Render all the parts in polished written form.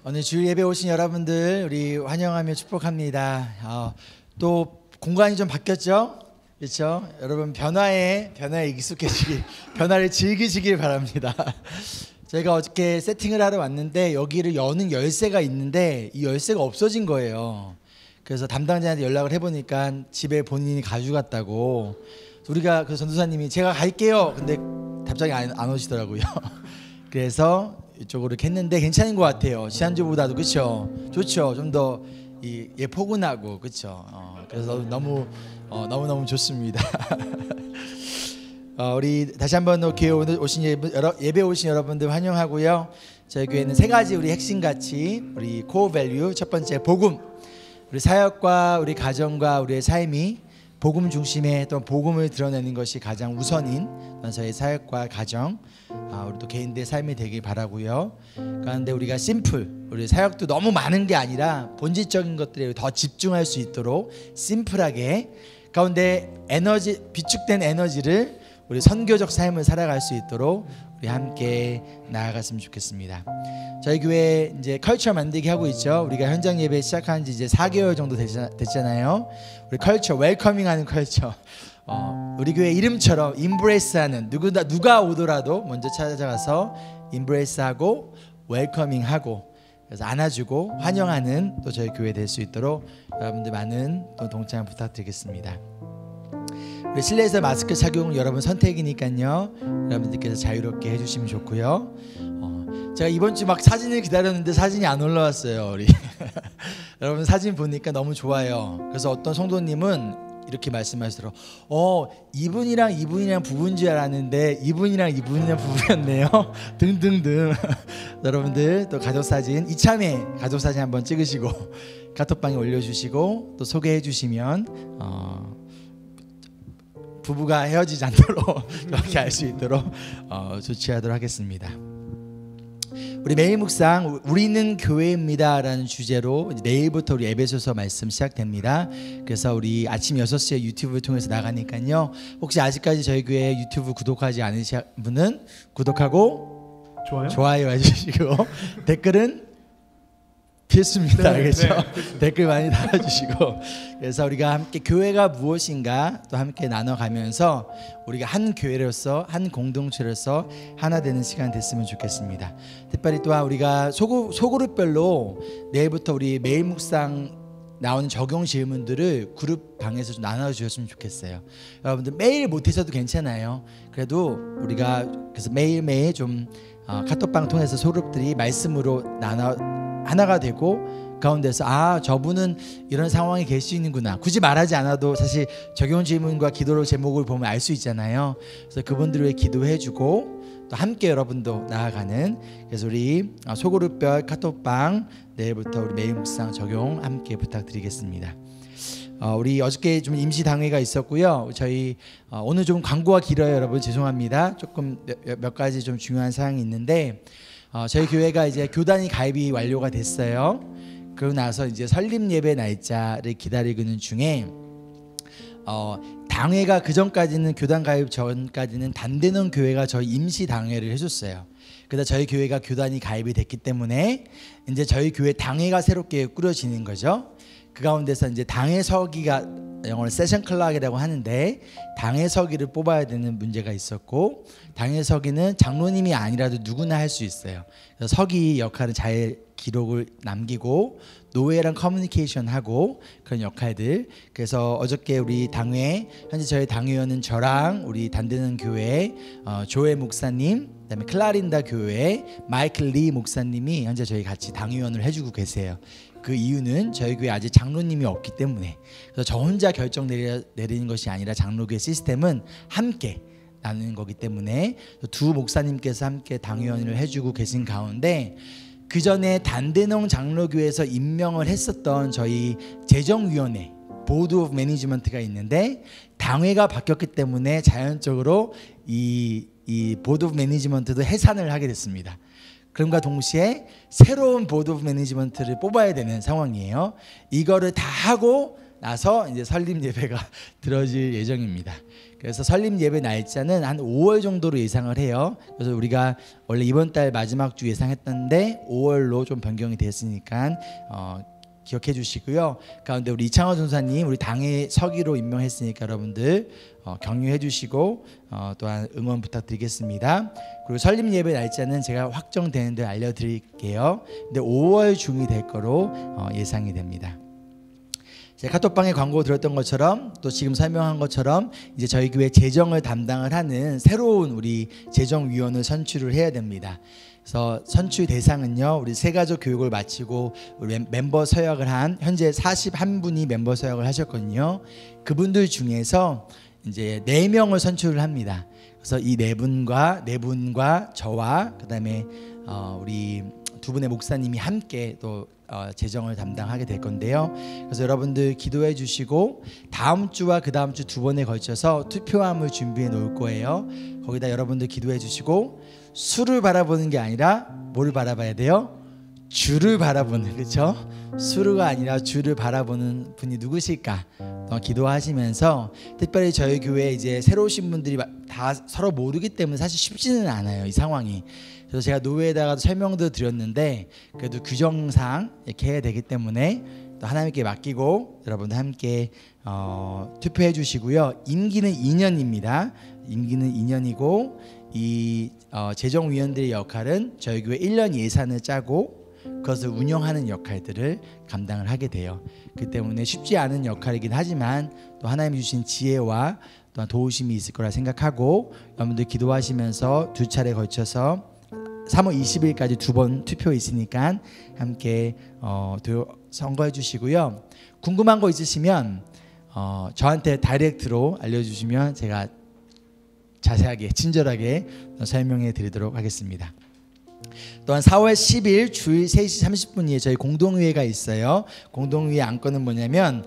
오늘 주일 예배 오신 여러분들 우리 환영하며 축복합니다. 또 공간이 좀 바뀌었죠? 그렇죠? 여러분 변화에 익숙해지길, 변화를 즐기시길 바랍니다. 저희가 어저께 세팅을 하러 왔는데 여기를 여는 열쇠가 있는데 이 열쇠가 없어진 거예요. 그래서 담당자한테 연락을 해보니까 집에 본인이 가져갔다고. 우리가 그 전도사님이 제가 갈게요. 근데 답장이 안 오시더라고요. 그래서 이쪽으로 했는데 괜찮은 것 같아요. 지난주보다도. 그렇죠? 좋죠. 좀 더 포근하고 그렇죠. 그래서 너무 좋습니다. 우리 다시 한번 교회 오신 예배 오신 여러분들 환영하고요. 저희 교회는 세 가지 우리 핵심 가치, 우리 코어 밸류. 첫 번째 복음. 우리 사역과 우리 가정과 우리의 삶이 복음 중심의 또 복음을 드러내는 것이 가장 우선인 저희 사역과 가정, 우리 또 개인들의 삶이 되길 바라고요. 그런데 우리가 우리 사역도 너무 많은 게 아니라 본질적인 것들에 더 집중할 수 있도록 심플하게 가운데 비축된 에너지를 우리 선교적 삶을 살아갈 수 있도록 우리 함께 나아갔으면 좋겠습니다. 저희 교회 이제 컬처 만들기 하고 있죠. 우리가 현장 예배 시작한 지 이제 4개월 정도 됐잖아요. 우리 컬처, 웰커밍하는 컬처. 우리 교회 이름처럼 임브레스하는 누가 오더라도 먼저 찾아가서 임브레스하고 웰커밍하고 그래서 안아주고 환영하는 또 저희 교회 될 수 있도록 여러분들 많은 또 동참 부탁드리겠습니다. 우리 실내에서 마스크 착용은 여러분 선택이니까요. 여러분들께서 자유롭게 해주시면 좋고요. 제가 이번 주 막 사진을 기다렸는데 사진이 안 올라왔어요. 우리 여러분 사진 보니까 너무 좋아요. 그래서 어떤 성도님은 이렇게 말씀하시더라고요. 이분이랑 부부인 줄 알았는데 이분이랑 부부였네요. 등등등. 여러분들 또 가족사진 이참에 가족사진 한번 찍으시고 카톡방에 올려주시고 또 소개해 주시면 부부가 헤어지지 않도록 그렇게 알 수 있도록 조치하도록 하겠습니다. 우리 매일 묵상 우리는 교회입니다 라는 주제로 내일부터 우리 에베소서 말씀 시작됩니다. 그래서 우리 아침 6시에 유튜브를 통해서 나가니까요. 혹시 아직까지 저희 교회 유튜브 구독하지 않으신 분은 구독하고 좋아요 해주시고 댓글은 필수입니다. 알겠죠? 네. 댓글 많이 달아주시고 그래서 우리가 함께 교회가 무엇인가 또 함께 나눠가면서 우리가 한 교회로서 한 공동체로서 하나 되는 시간 됐으면 좋겠습니다. 특별히 또한 우리가 소그룹별로 내일부터 우리 매일 묵상 나오는 적용 질문들을 그룹 방에서 좀 나눠주셨으면 좋겠어요. 여러분들 매일 못해서도 괜찮아요. 그래도 우리가 그래서 매일매일 좀 카톡방 통해서 소그룹들이 말씀으로 하나가 되고 가운데서 저분은 이런 상황에 계시는구나. 굳이 말하지 않아도 사실 적용 질문과 기도 제목을 보면 알 수 있잖아요. 그래서 그분들을 위해 기도해주고 또 함께 여러분도 나아가는 그래서 우리 소그룹별 카톡방 내일부터 우리 매일 묵상 적용 함께 부탁드리겠습니다. 우리 어저께 좀 임시 당회가 있었고요. 저희 오늘 좀 광고가 길어요, 여러분. 죄송합니다. 조금 몇 가지 좀 중요한 사항이 있는데 저희 교회가 이제 교단이 가입이 완료가 됐어요. 그러고 나서 이제 설립 예배 날짜를 기다리고 있는 중에 당회가 그 전까지는 교단 가입 전까지는 단대는 교회가 저희 임시 당회를 해줬어요. 그래서 저희 교회가 교단이 가입이 됐기 때문에 이제 저희 교회 당회가 새롭게 꾸려지는 거죠. 그 가운데서 이제 당회 서기가 영어로 세션 클락이라고 하는데 당회 서기를 뽑아야 되는 문제가 있었고 당회 서기는 장로님이 아니라도 누구나 할 수 있어요. 그래서 서기 역할은 잘 기록을 남기고 노예랑 커뮤니케이션하고 그런 역할들. 그래서 어저께 우리 당회 현재 저희 당회원은 저랑 우리 단대는 교회 조엘 목사님 그다음에 클라린다 교회 마이클 리 목사님이 현재 저희 같이 당회원을 해주고 계세요. 그 이유는 저희 교회 아직 장로님이 없기 때문에 그래서 저 혼자 결정 내리는 것이 아니라 장로교회 시스템은 함께 나누는 거기 때문에 두 목사님께서 함께 당회원을 해주고 계신 가운데 그 전에 단대농 장로교회에서 임명을 했었던 저희 재정위원회 보드 오브 매니지먼트가 있는데 당회가 바뀌었기 때문에 자연적으로 이 보드 오브 매니지먼트도 해산을 하게 됐습니다. 그럼과 동시에 새로운 보드 오브 매니지먼트를 뽑아야 되는 상황이에요. 이거를 다 하고 나서 이제 설립 예배가 들어질 예정입니다. 그래서 설립 예배 날짜는 한 5월 정도로 예상을 해요. 그래서 우리가 원래 이번 달 마지막 주 예상했던데 5월로 좀 변경이 됐으니까 기억해 주시고요. 가운데 우리 이창호 전사님 우리 당의 서기로 임명했으니까 여러분들 격려해 주시고 또한 응원 부탁드리겠습니다. 그리고 설립 예배 날짜는 제가 확정되는 대로 알려드릴게요. 근데 5월 중이 될 거로 예상이 됩니다. 제가 카톡방에 광고 드렸던 것처럼 또 지금 설명한 것처럼 이제 저희 교회 재정을 담당을 하는 새로운 우리 재정위원을 선출을 해야 됩니다. 그래서 선출 대상은요, 우리 새가족 교육을 마치고 우리 멤버 서역을 한 현재 41분이 멤버 서역을 하셨거든요. 그분들 중에서 이제 4명을 선출을 합니다. 그래서 이 네 분과 저와 그다음에 우리 두 분의 목사님이 함께 또 재정을 담당하게 될 건데요. 그래서 여러분들 기도해 주시고 다음 주와 그 다음 주 2번에 걸쳐서 투표함을 준비해 놓을 거예요. 거기다 여러분들 기도해 주시고 수를 바라보는 게 아니라 뭘 바라봐야 돼요? 주를 바라보는, 그렇죠? 수루가 아니라 주를 바라보는 분이 누구실까? 기도하시면서 특별히 저희 교회에 이제 새로 오신 분들이 다 서로 모르기 때문에 사실 쉽지는 않아요, 이 상황이. 그래서 제가 노회에다가 설명도 드렸는데 그래도 규정상 이렇게 해야 되기 때문에 또 하나님께 맡기고 여러분들 함께 투표해 주시고요. 임기는 2년입니다. 임기는 2년이고 이 재정위원들의 역할은 저희 교회 1년 예산을 짜고 그것을 운영하는 역할들을 감당을 하게 돼요. 그 때문에 쉽지 않은 역할이긴 하지만 또 하나님이 주신 지혜와 또한 도우심이 있을 거라 생각하고 여러분들 기도하시면서 2차례 걸쳐서 3월 20일까지 2번 투표 있으니까 함께 선거해 주시고요. 궁금한 거 있으시면 저한테 다이렉트로 알려주시면 제가 자세하게 친절하게 설명해 드리도록 하겠습니다. 또한 4월 10일 주일 3시 30분에 저희 공동회의가 있어요. 공동회의 안건은 뭐냐면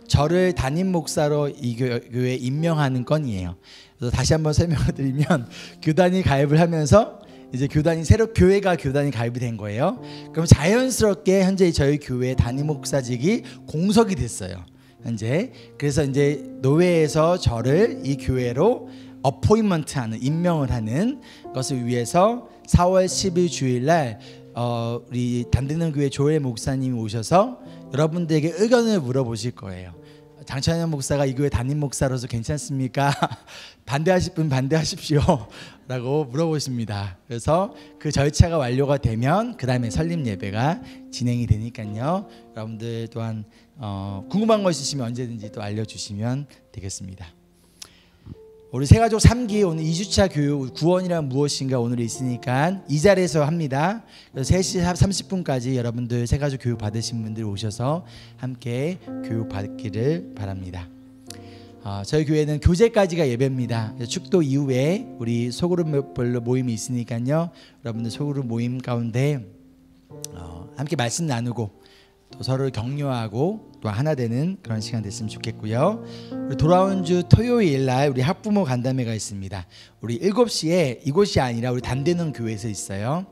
저를 담임 목사로 이 교회에 임명하는 건이에요. 그래서 다시 한번 설명을 드리면 교단이 가입을 하면서 이제 교회가 교단이 가입이 된 거예요. 그럼 자연스럽게 현재 저희 교회 담임 목사직이 공석이 됐어요. 현재. 그래서 이제 노회에서 저를 이 교회로 어포인먼트하는, 임명을 하는 것을 위해서 4월 10일 주일날 우리 담대는 교회 조엘 목사님이 오셔서 여러분들에게 의견을 물어보실 거예요. 장찬현 목사가 이 교회 담임 목사로서 괜찮습니까? 반대하실 분 반대하십시오 라고 물어보십니다. 그래서 그 절차가 완료가 되면 그 다음에 설립 예배가 진행이 되니까요. 여러분들 또한 궁금한 거 있으시면 언제든지 또 알려주시면 되겠습니다. 우리 새가족 3기 오늘 2주차 교육 구원이란 무엇인가 오늘 있으니까 이 자리에서 합니다. 그래서 3시 30분까지 여러분들 새가족 교육 받으신 분들 오셔서 함께 교육 받기를 바랍니다. 저희 교회는 교제까지가 예배입니다. 축도 이후에 우리 소그룹별로 모임이 있으니까요. 여러분들 소그룹 모임 가운데 함께 말씀 나누고 또 서로를 격려하고 또 하나 되는 그런 시간 됐으면 좋겠고요. 우리 돌아온 주 토요일 날 우리 학부모 간담회가 있습니다. 우리 7시에 이곳이 아니라 우리 담대는 교회에서 있어요.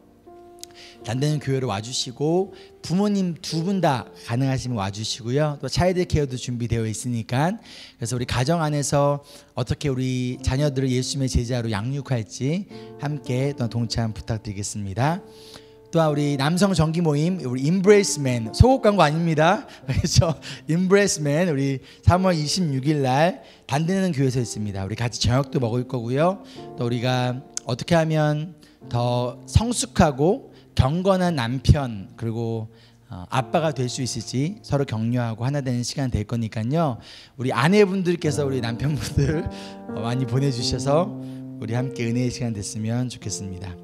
담대는 교회로 와주시고 부모님 2분 다 가능하시면 와주시고요. 또 차일드 케어도 준비되어 있으니까 그래서 우리 가정 안에서 어떻게 우리 자녀들을 예수님의 제자로 양육할지 함께 또 동참 부탁드리겠습니다. 또한 우리 남성 정기 모임 우리 임브레이스맨 속옷 광고 아닙니다. 그렇죠? 임브레이스맨 우리 3월 26일 날 담대는 교회에서 있습니다. 우리 같이 저녁도 먹을 거고요. 또 우리가 어떻게 하면 더 성숙하고 경건한 남편 그리고 아빠가 될 수 있을지 서로 격려하고 하나 되는 시간 될 거니까요. 우리 아내분들께서 우리 남편분들 많이 보내주셔서 우리 함께 은혜의 시간 됐으면 좋겠습니다.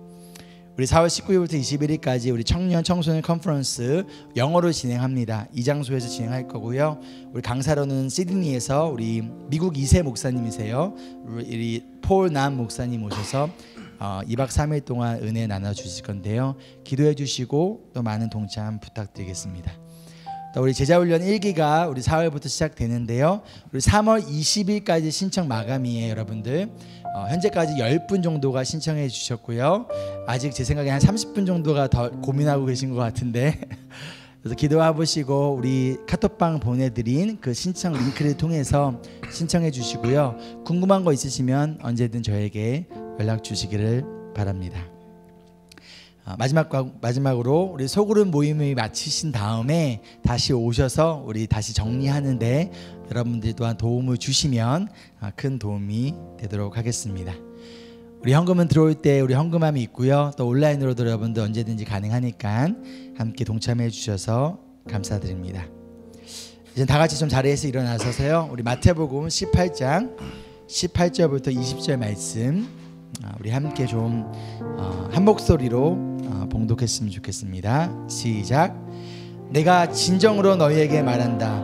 우리 4월 19일부터 21일까지 우리 청년 청소년 컨퍼런스 영어로 진행합니다. 이 장소에서 진행할 거고요. 우리 강사로는 시드니에서 우리 미국 2세 목사님이세요. 우리 폴 남 목사님 오셔서 2박 3일 동안 은혜 나눠주실 건데요. 기도해 주시고 또 많은 동참 부탁드리겠습니다. 또 우리 제자훈련 1기가 우리 4월부터 시작되는데요. 우리 3월 20일까지 신청 마감이에요. 여러분들 현재까지 10분 정도가 신청해 주셨고요. 아직 제 생각에 한 30분 정도가 더 고민하고 계신 것 같은데 그래서 기도해 보시고 우리 카톡방 보내드린 그 신청 링크를 통해서 신청해 주시고요. 궁금한 거 있으시면 언제든 저에게 연락 주시기를 바랍니다. 마지막으로 우리 소그룹 모임을 마치신 다음에 다시 오셔서 우리 다시 정리하는데 여러분들이 또한 도움을 주시면 큰 도움이 되도록 하겠습니다. 우리 현금은 들어올 때 우리 현금함이 있고요. 또 온라인으로도 여러분들 언제든지 가능하니까 함께 동참해 주셔서 감사드립니다. 이제 다 같이 좀 자리에서 일어나서서요. 우리 마태복음 18장 18절부터 20절 말씀 우리 함께 좀 한 목소리로 봉독했으면 좋겠습니다. 시작. 내가 진정으로 너희에게 말한다.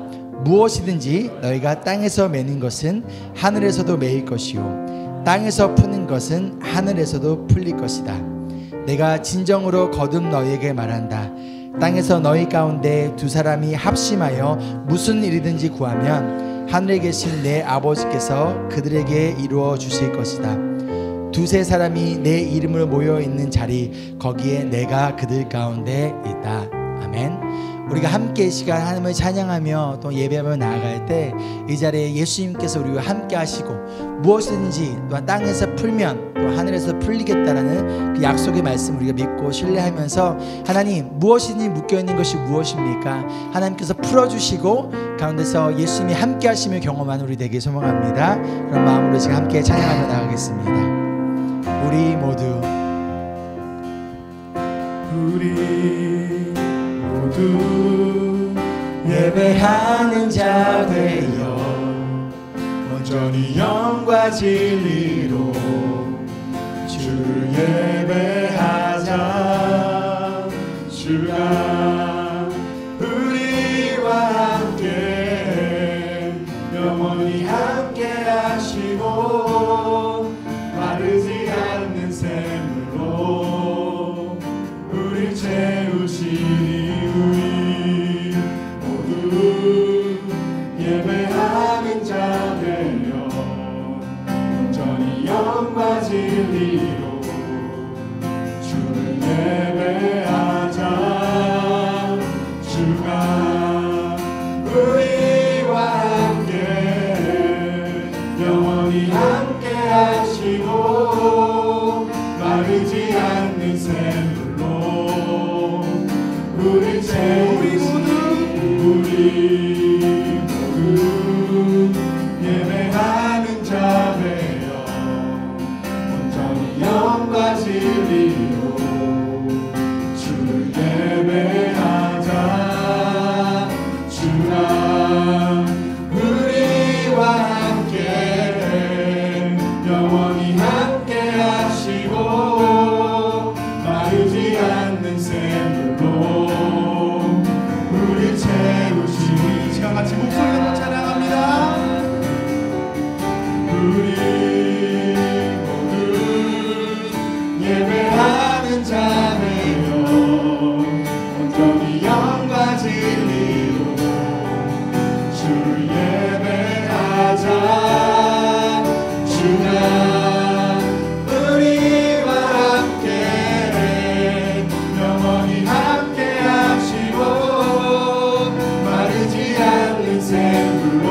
무엇이든지 너희가 땅에서 매는 것은 하늘에서도 매일 것이요 땅에서 푸는 것은 하늘에서도 풀릴 것이다. 내가 진정으로 거듭 너희에게 말한다. 땅에서 너희 가운데 두 사람이 합심하여 무슨 일이든지 구하면 하늘에 계신 내 아버지께서 그들에게 이루어 주실 것이다. 두세 사람이 내 이름으로 모여 있는 자리 거기에 내가 그들 가운데 있다. 아멘. 우리가 함께 이 시간 하나님을 찬양하며 또 예배하며 나아갈 때 이 자리에 예수님께서 우리와 함께 하시고 무엇이든지 또한 땅에서 풀면 또 하늘에서 풀리겠다라는 그 약속의 말씀 우리가 믿고 신뢰하면서 하나님 무엇이든지 묶여있는 것이 무엇입니까? 하나님께서 풀어주시고 가운데서 예수님이 함께 하시며 경험하는 우리 되길 소망합니다. 그런 마음으로 지금 함께 찬양하며 나가겠습니다. 우리 모두 예배하는 자 되어 온전히 영과 진리로 주를 예배하자. 주가 우리와 함께 영원히 함께 하시고 마르지 않는 샘으로 우리 채우시니 우리 모두 예배하는 자 되어 온전히 영과 진리로 주를 예배하자. 주가 우리와 함께 영원히 함께 하시고 마르지 않는 샘물로 우리 모두 예배하는 자 되어 온전히 영과 진리로 주를 예배하자. 주가 우리와 함께 영원히 함께 하시고 마르지 않는 샘물로 우리 채우시니 제가 같이 목소리로 찬양합니다. 우리 모두 예배하는 자 되어 온전히 영과 진리로 주를 예배하자. 주가 우리와 함께 영원히 함께 하시고 마르지 않는 샘물로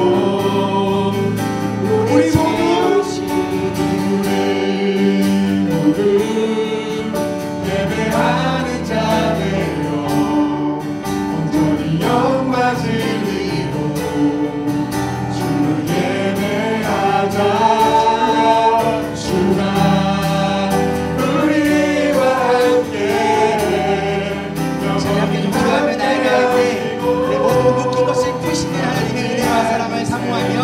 우리 모두 예배하는 자 되어 온전히 영과 진리로 주를 예배하자. 주가 우리와 함께 함께 좀 기도하며 나아갈 때 내 모든 묶인 것을 푸시는 하나님의 은혜와 사랑을 사모하며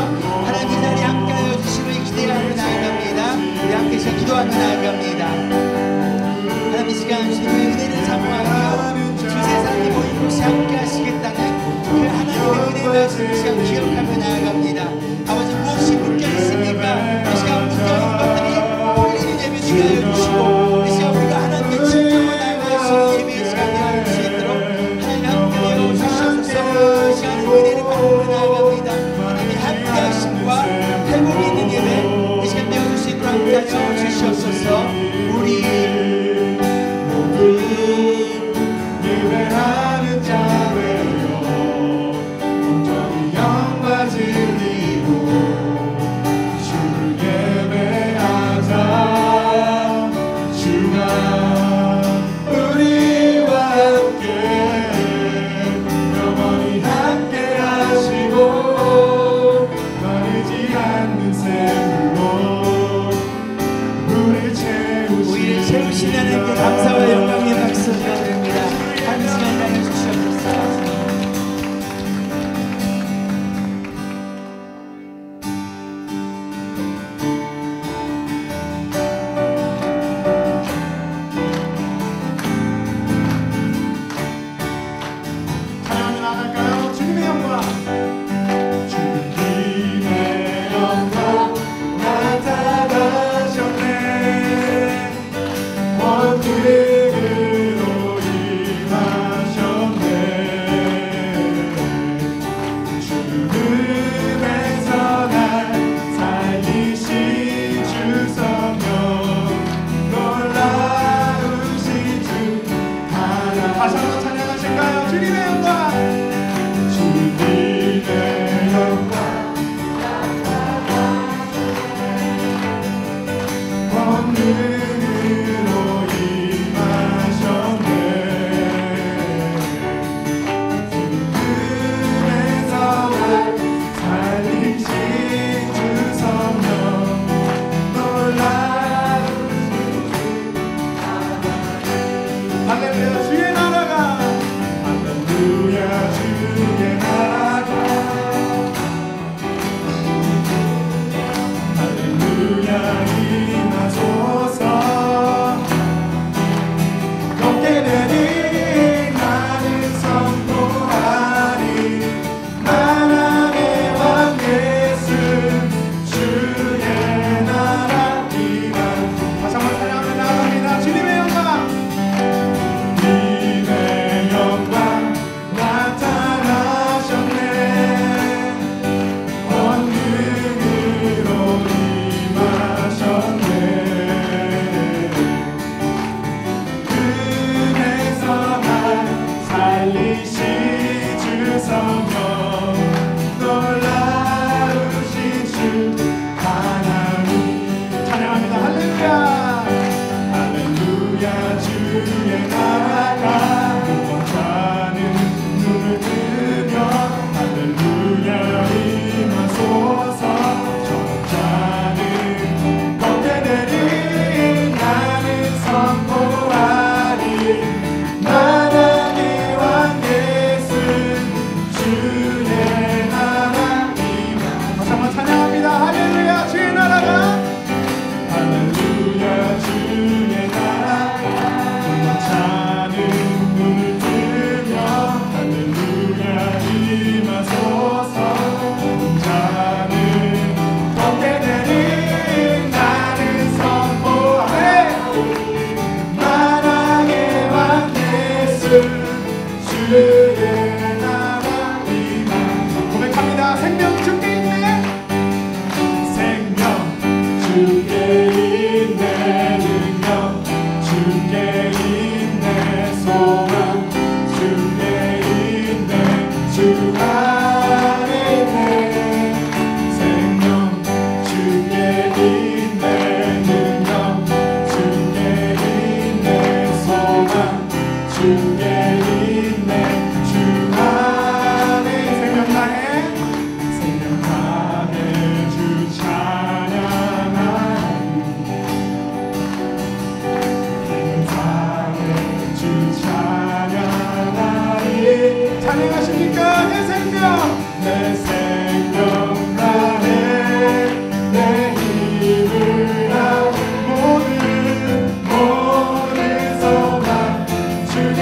하나님 이 자리에 함께하여 주심을 기대하며 나아갑니다. 우리 함께 시간 기도하며 나아갑니다. 하나님 이 시간 주님의 은혜를 사모하며 두세 사람이 모인 곳이 함께 하시겠다는 그 하나님의 은혜 말씀 이 시간 기억하며 나아갑니다. 아버지 무엇이 묶여 있습니까? 이 시간 묶여있는 것들이 풀리는 예배 되게 하여 주시고 이 시간 우리가 하나님의 진정으로 나아갈 수 있는 예배의 시간이 되어 줄 수 있도록 하나님 함께 하여 주시옵소서. 이 시간에 은혜를 받으며 나아갑니다. 하나님의 함께 하심과 회복이 있는 예배 이 시간 되어줄 수 있도록 함께 하여 주시옵소서. 우리 모두 예배하는 자 되어 감사와 영광의 박수 드립니다. 한 시간 나눠 주시옵소서.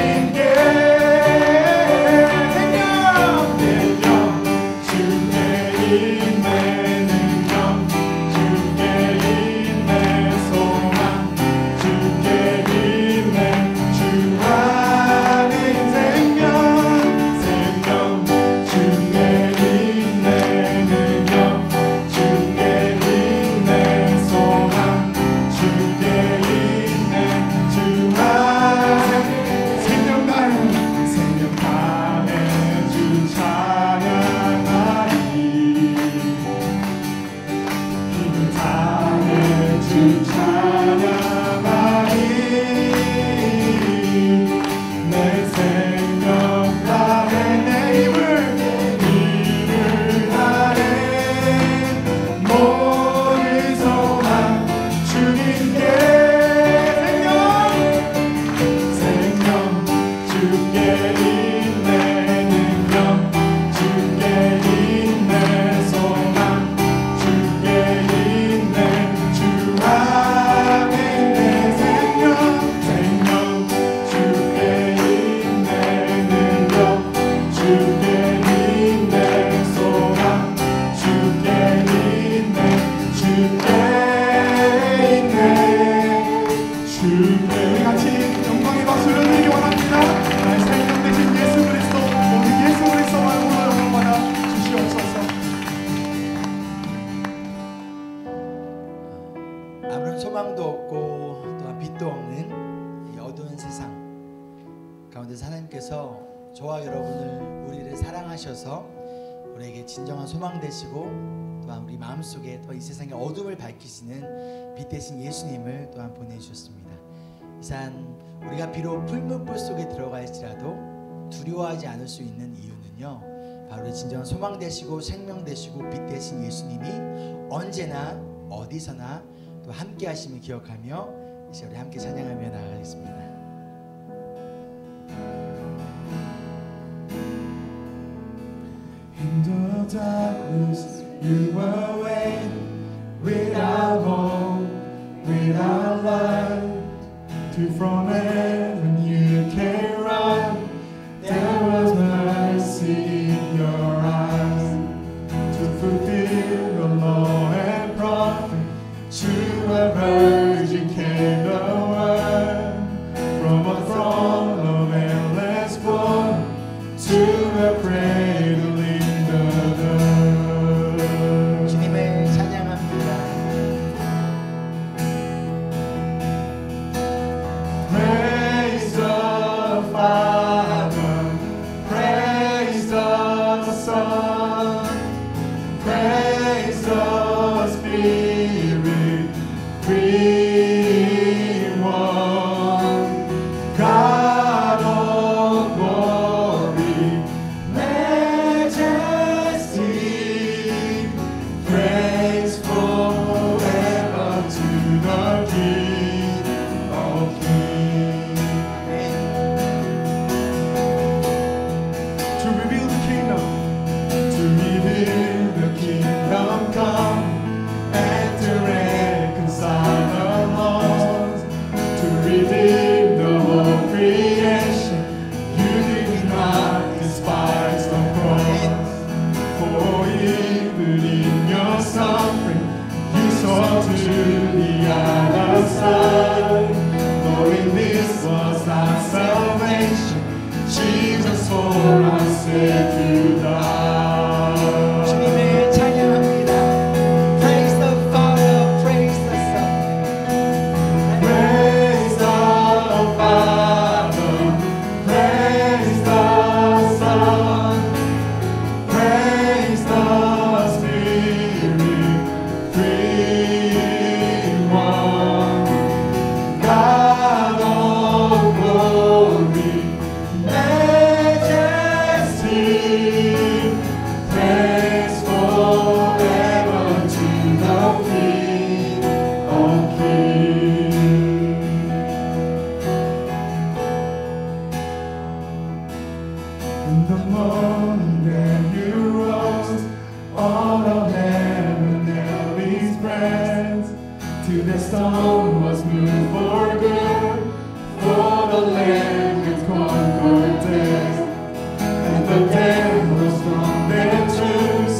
주님께 가운데서 하나님께서 저와 여러분을 우리를 사랑하셔서 우리에게 진정한 소망 되시고 또한 우리 마음속에 또 이 세상의 어둠을 밝히시는 빛 대신 예수님을 또한 보내주셨습니다. 이 시간 우리가 비록 풀문불 속에 들어갈지라도 두려워하지 않을 수 있는 이유는요, 바로 진정한 소망 되시고 생명 되시고 빛 대신 예수님이 언제나 어디서나 또 함께 하심을 기억하며 이제 우리 함께 찬양하며 나아가겠습니다. In the darkness you were waiting, without hope, without light, to from heaven you came run. There was mercy in your eyes, to fulfill the law and prophet. To a virgin came the word, from a throne of endless glory, to a cradle in the dirt. 주님을 찬양합니다. Praise the Father, praise the Son, praise the Spirit, three in one. God of glory, majesty, praise forever to the King of Kings. To reveal the kingdom, to reveal the kingdom come, and to reconcile the lost, to redeem the whole creation. You did not despise the cross, for even in your suffering you saw to the other side, knowing this was our salvation. Jesus for our sake you died. 주님을 찬양합니다. Praise the Father, praise the Son. Praise the Father, praise the Son, praise the Spirit, three in one. God of glory, majesty, praise forever to the King of Kings. In the morning then you rose, all of heaven held his breath, till the stone was moved for good, for the Lamb had conquered death, and the dead was from their tombs,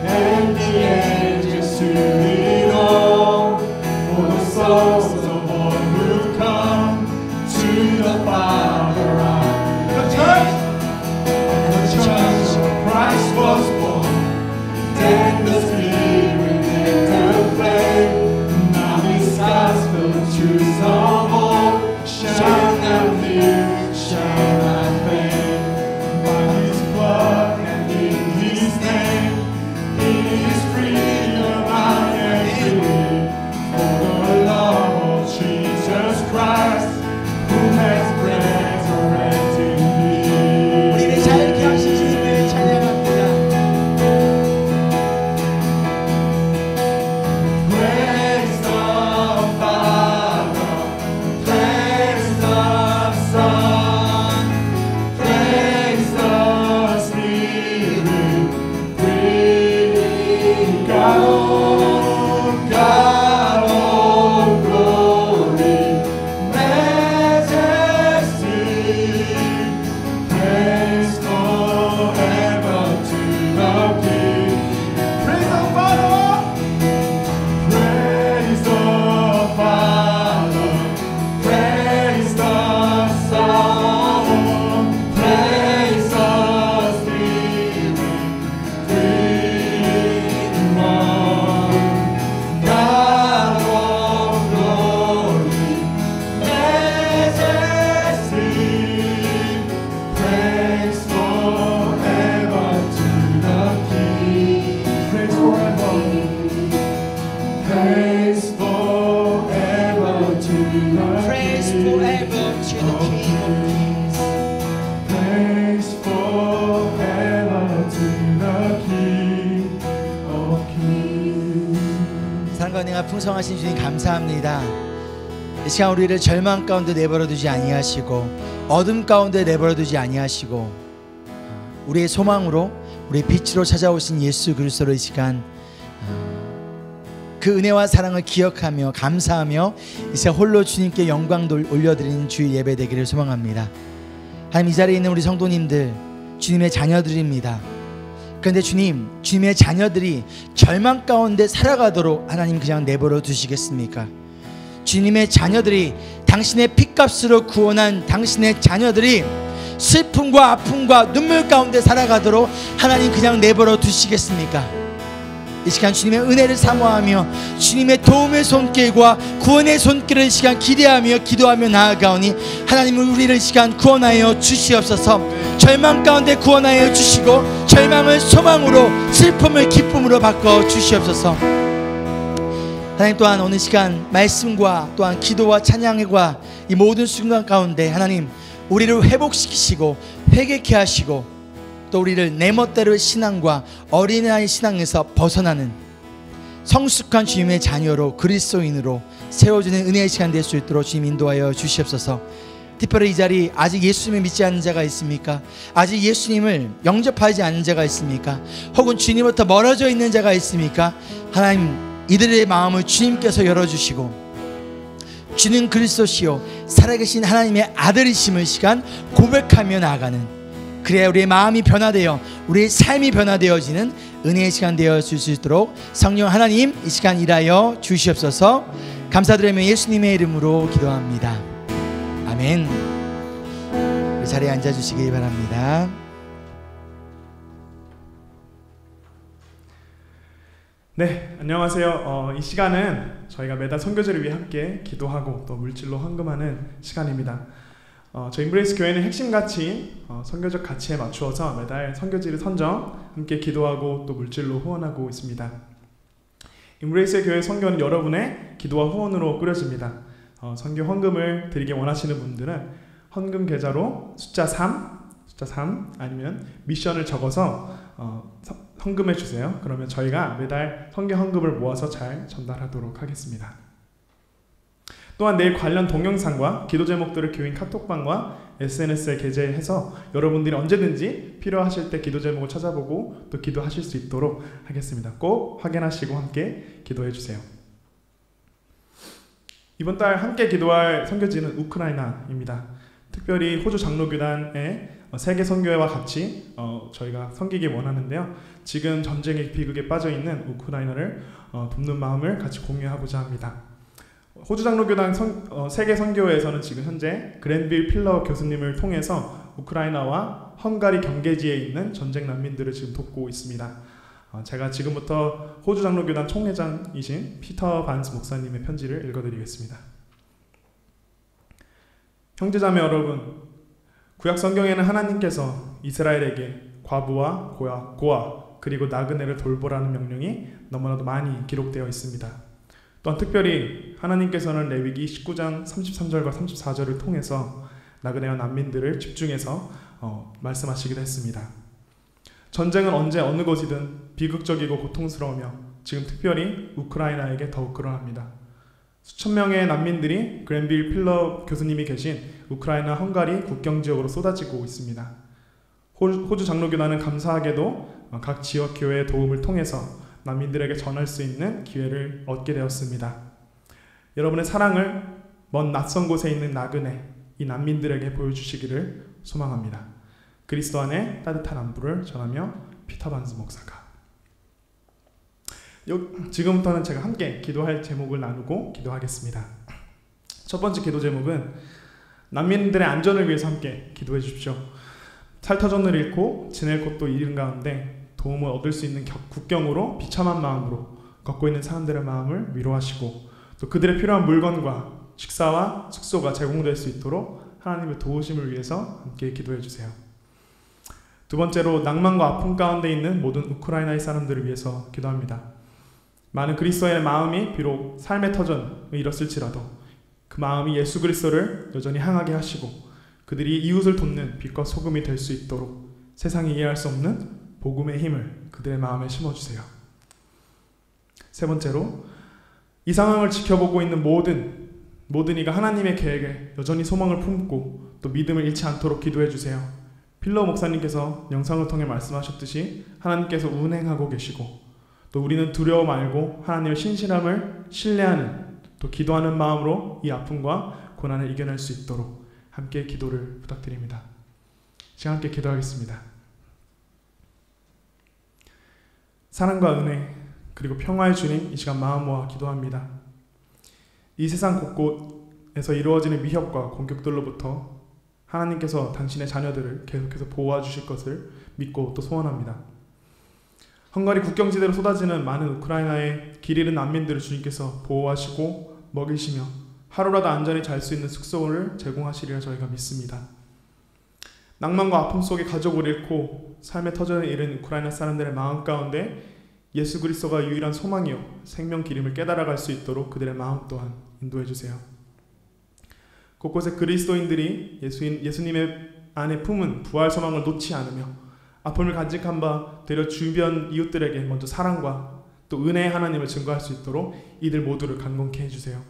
and the angels stood in awe, for the souls of all who come to the Father on the church. The church of Christ was born, then the Spirit entered flame. Now His gospel truths of all shall not live, shall not fade. By His blood and in His name, in His freedom I am free. For the love of Jesus Christ, who has resurrected me. 우리를 자유케 하신 주님을 찬양합니다. Praise the Father, praise the Son, 풍성하신 주님 감사합니다. 이 시간 우리를 절망 가운데 내버려 두지 아니하시고 어둠 가운데 내버려 두지 아니하시고 우리의 소망으로 우리의 빛으로 찾아오신 예수 그리스도를 이 시간 그 은혜와 사랑을 기억하며 감사하며 이 시간 홀로 주님께 영광 올려드리는 주일 예배 되기를 소망합니다. 하나님, 이 자리에 있는 우리 성도님들 주님의 자녀들입니다. 그런데 주님의 자녀들이 절망 가운데 살아가도록 하나님 그냥 내버려 두시겠습니까? 주님의 자녀들이 당신의 핏값으로 구원한 당신의 자녀들이 슬픔과 아픔과 눈물 가운데 살아가도록 하나님 그냥 내버려 두시겠습니까? 이 시간 주님의 은혜를 사모하며 주님의 도움의 손길과 구원의 손길을 이 시간 기대하며 기도하며 나아가오니 하나님은 우리를 이 시간 구원하여 주시옵소서. 절망 가운데 구원하여 주시고 절망을 소망으로 슬픔을 기쁨으로 바꿔 주시옵소서. 하나님, 또한 오늘 시간 말씀과 또한 기도와 찬양과 이 모든 순간 가운데 하나님 우리를 회복시키시고 회개케 하시고 또 우리를 내 멋대로의 신앙과 어린아이 신앙에서 벗어나는 성숙한 주님의 자녀로 그리스도인으로 세워주는 은혜의 시간 될 수 있도록 주님 인도하여 주시옵소서. 특별히 이 자리 아직 예수님을 믿지 않는 자가 있습니까? 아직 예수님을 영접하지 않는 자가 있습니까? 혹은 주님부터 멀어져 있는 자가 있습니까? 하나님, 이들의 마음을 주님께서 열어주시고 주는 그리스도시요 살아계신 하나님의 아들이심을 시간 고백하며 나아가는, 그래야 우리의 마음이 변화되어 우리의 삶이 변화되어지는 은혜의 시간 되어질 수 있도록 성령 하나님 이 시간 일하여 주시옵소서. 감사드리며 예수님의 이름으로 기도합니다. 아멘. 우리 자리에 앉아주시기 바랍니다. 네, 안녕하세요. 이 시간은 저희가 매달 선교제를 위해 함께 기도하고 또 물질로 헌금하는 시간입니다. 저희 임브레이스 교회는 핵심 가치인 선교적 가치에 맞추어서 매달 선교지를 선정, 함께 기도하고 또 물질로 후원하고 있습니다. 임브레이스 교회 선교는 여러분의 기도와 후원으로 꾸려집니다. 선교 헌금을 드리기 원하시는 분들은 헌금 계좌로 숫자 3 아니면 미션을 적어서 헌금해 주세요. 그러면 저희가 매달 선교 헌금을 모아서 잘 전달하도록 하겠습니다. 또한 내일 관련 동영상과 기도 제목들을 교인 카톡방과 SNS에 게재해서 여러분들이 언제든지 필요하실 때 기도 제목을 찾아보고 또 기도하실 수 있도록 하겠습니다. 꼭 확인하시고 함께 기도해 주세요. 이번 달 함께 기도할 선교지는 우크라이나입니다. 특별히 호주 장로교단의 세계 선교회와 같이 저희가 섬기기 원하는데요. 지금 전쟁의 비극에 빠져있는 우크라이나를 돕는 마음을 같이 공유하고자 합니다. 호주 장로교단 세계 선교회에서는 지금 현재 그랜빌 필러 교수님을 통해서 우크라이나와 헝가리 경계지에 있는 전쟁 난민들을 지금 돕고 있습니다. 제가 지금부터 호주 장로교단 총회장이신 피터 반스 목사님의 편지를 읽어드리겠습니다. 형제자매 여러분, 구약 성경에는 하나님께서 이스라엘에게 과부와 고아 그리고 나그네를 돌보라는 명령이 너무나도 많이 기록되어 있습니다. 또한 특별히 하나님께서는 레위기 19장 33절과 34절을 통해서 나그네와 난민들을 집중해서 말씀하시기도 했습니다. 전쟁은 언제 어느 곳이든 비극적이고 고통스러우며 지금 특별히 우크라이나에게 더욱 그러합니다. 수천 명의 난민들이 그랜빌 필러 교수님이 계신 우크라이나 헝가리 국경 지역으로 쏟아지고 있습니다. 호주 장로교단은 감사하게도 각 지역 교회의 도움을 통해서 난민들에게 전할 수 있는 기회를 얻게 되었습니다. 여러분의 사랑을 먼 낯선 곳에 있는 나그네, 이 난민들에게 보여주시기를 소망합니다. 그리스도 안에 따뜻한 안부를 전하며 피터 반스 목사가. 지금부터는 제가 함께 기도할 제목을 나누고 기도하겠습니다. 첫 번째 기도 제목은 난민들의 안전을 위해서 함께 기도해 주십시오. 살터전을 잃고 지낼 곳도 잃은 가운데 도움을 얻을 수 있는 국경으로 비참한 마음으로 걷고 있는 사람들의 마음을 위로하시고 또 그들의 필요한 물건과 식사와 숙소가 제공될 수 있도록 하나님의 도우심을 위해서 함께 기도해 주세요. 두 번째로 낭만과 아픔 가운데 있는 모든 우크라이나의 사람들을 위해서 기도합니다. 많은 그리스도인의 마음이 비록 삶의 터전을 잃었을지라도 그 마음이 예수 그리스도를 여전히 향하게 하시고 그들이 이웃을 돕는 빛과 소금이 될 수 있도록 세상이 이해할 수 없는 복음의 힘을 그들의 마음에 심어주세요. 세 번째로 이 상황을 지켜보고 있는 모든 이가 하나님의 계획에 여전히 소망을 품고 또 믿음을 잃지 않도록 기도해 주세요. 필러 목사님께서 영상을 통해 말씀하셨듯이 하나님께서 운행하고 계시고 또 우리는 두려워 말고 하나님의 신실함을 신뢰하는 또 기도하는 마음으로 이 아픔과 고난을 이겨낼 수 있도록 함께 기도를 부탁드립니다. 지금 함께 기도하겠습니다. 사랑과 은혜 그리고 평화의 주님, 이 시간 마음 모아 기도합니다. 이 세상 곳곳에서 이루어지는 위협과 공격들로부터 하나님께서 당신의 자녀들을 계속해서 보호해 주실 것을 믿고 또 소원합니다. 헝가리 국경지대로 쏟아지는 많은 우크라이나의 길 잃은 난민들을 주님께서 보호하시고 먹이시며 하루라도 안전히 잘 수 있는 숙소를 제공하시리라 저희가 믿습니다. 낭만과 아픔 속에 가족을 잃고 삶의 터전을 잃은 우크라이나 사람들의 마음 가운데 예수 그리스도가 유일한 소망이요 생명 기름을 깨달아갈 수 있도록 그들의 마음 또한 인도해 주세요. 곳곳에 그리스도인들이 예수님의 안에 품은 부활 소망을 놓지 않으며 아픔을 간직한 바 되려 주변 이웃들에게 먼저 사랑과 또 은혜의 하나님을 증거할 수 있도록 이들 모두를 강건케 해주세요.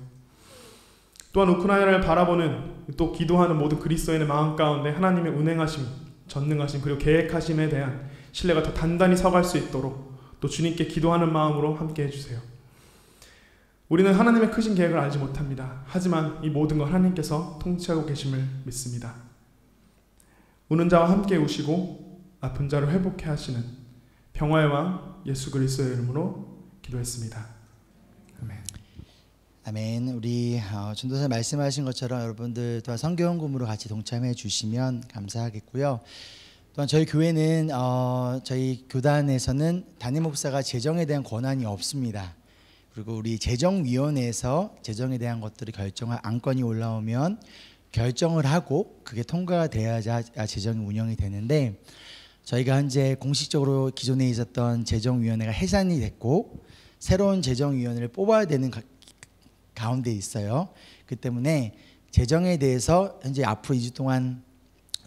또한 우크라이나를 바라보는 또 기도하는 모든 그리스도인의 마음 가운데 하나님의 운행하심, 전능하심 그리고 계획하심에 대한 신뢰가 더 단단히 서갈 수 있도록 또 주님께 기도하는 마음으로 함께 해주세요. 우리는 하나님의 크신 계획을 알지 못합니다. 하지만 이 모든 걸 하나님께서 통치하고 계심을 믿습니다. 우는 자와 함께 우시고 아픈 자를 회복해 하시는 평화의 왕 예수 그리스도의 이름으로 기도했습니다. 아멘. 아멘. 우리 전도사 말씀하신 것처럼 여러분들 또한 성경금으로 같이 동참해 주시면 감사하겠고요. 또한 저희 교회는 저희 교단에서는 담임 목사가 재정에 대한 권한이 없습니다. 그리고 우리 재정위원회에서 재정에 대한 것들을 결정할 안건이 올라오면 결정을 하고 그게 통과가 돼야 재정이 운영이 되는데 저희가 현재 공식적으로 기존에 있었던 재정위원회가 해산이 됐고 새로운 재정위원회를 뽑아야 되는 가운데 있어요. 그 때문에 재정에 대해서 현재 앞으로 2주 동안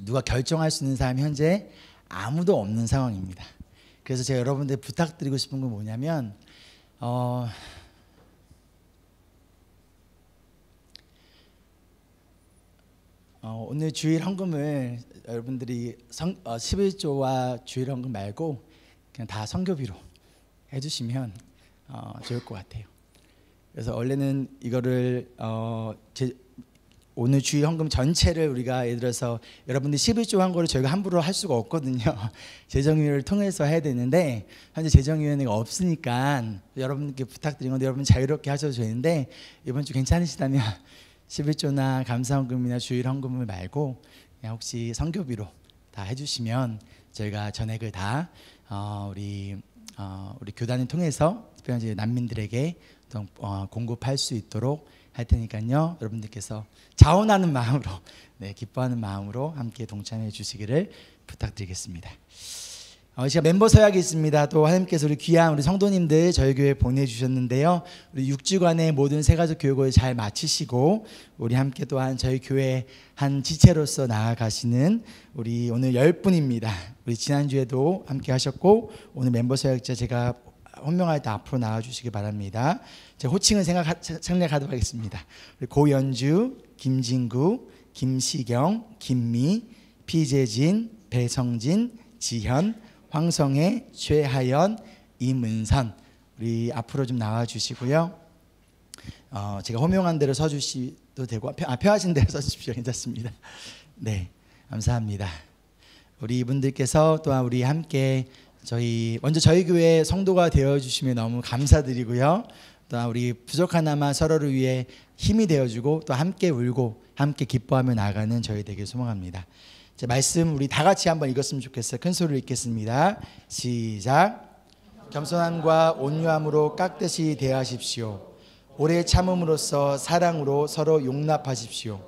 누가 결정할 수 있는 사람이 현재 아무도 없는 상황입니다. 그래서 제가 여러분들 부탁드리고 싶은 건 뭐냐면 오늘 주일 헌금을 여러분들이 11조와 주일 헌금 말고 그냥 다 선교비로 해주시면 좋을 것 같아요. 그래서 원래는 이거를 오늘 주일 헌금 전체를 우리가 예를 들어서 여러분들 11조 한 거를 저희가 함부로 할 수가 없거든요. 재정위원회를 통해서 해야 되는데 현재 재정위원회가 없으니까 여러분께 부탁드린 건데 여러분 자유롭게 하셔도 되는데 이번 주 괜찮으시다면 11조나 감사헌금이나 주일 헌금을 말고 그냥 혹시 선교비로 다 해주시면 저희가 전액을 다 우리 교단을 통해서 특별히 난민들에게 공급할 수 있도록 할 테니까요. 여러분들께서 자원하는 마음으로 기뻐하는 마음으로 함께 동참해 주시기를 부탁드리겠습니다. 제가 멤버 서약이 있습니다. 또 하나님께서 우리 귀한 우리 성도님들 저희 교회에 보내주셨는데요. 우리 6주간의 모든 새가족 교육을 잘 마치시고 우리 함께 또한 저희 교회 한 지체로서 나아가시는 우리 오늘 10분입니다. 우리 지난주에도 함께 하셨고 오늘 멤버 서약자 제가 혼명할 때 앞으로 나와주시기 바랍니다. 제가 호칭을 생략하도록 하겠습니다. 고연주, 김진구, 김시경, 김미, 피재진, 배성진, 지현, 황성혜, 최하연, 이문선 우리 앞으로 좀 나와주시고요. 제가 호명한 대로 서주시도 되고 표하신 대로 서주십시오. 괜찮습니다. 네, 감사합니다. 우리 이분들께서 또한 우리 함께 먼저 저희 교회 성도가 되어주시면 너무 감사드리고요. 또한 우리 부족하나마 서로를 위해 힘이 되어주고 또 함께 울고 함께 기뻐하며 나아가는 저희 되길 소망합니다. 자, 말씀 우리 다 같이 한번 읽었으면 좋겠어요. 큰 소리로 읽겠습니다. 시작. 겸손함과 온유함으로 깍듯이 대하십시오. 오래 참음으로써 사랑으로 서로 용납하십시오.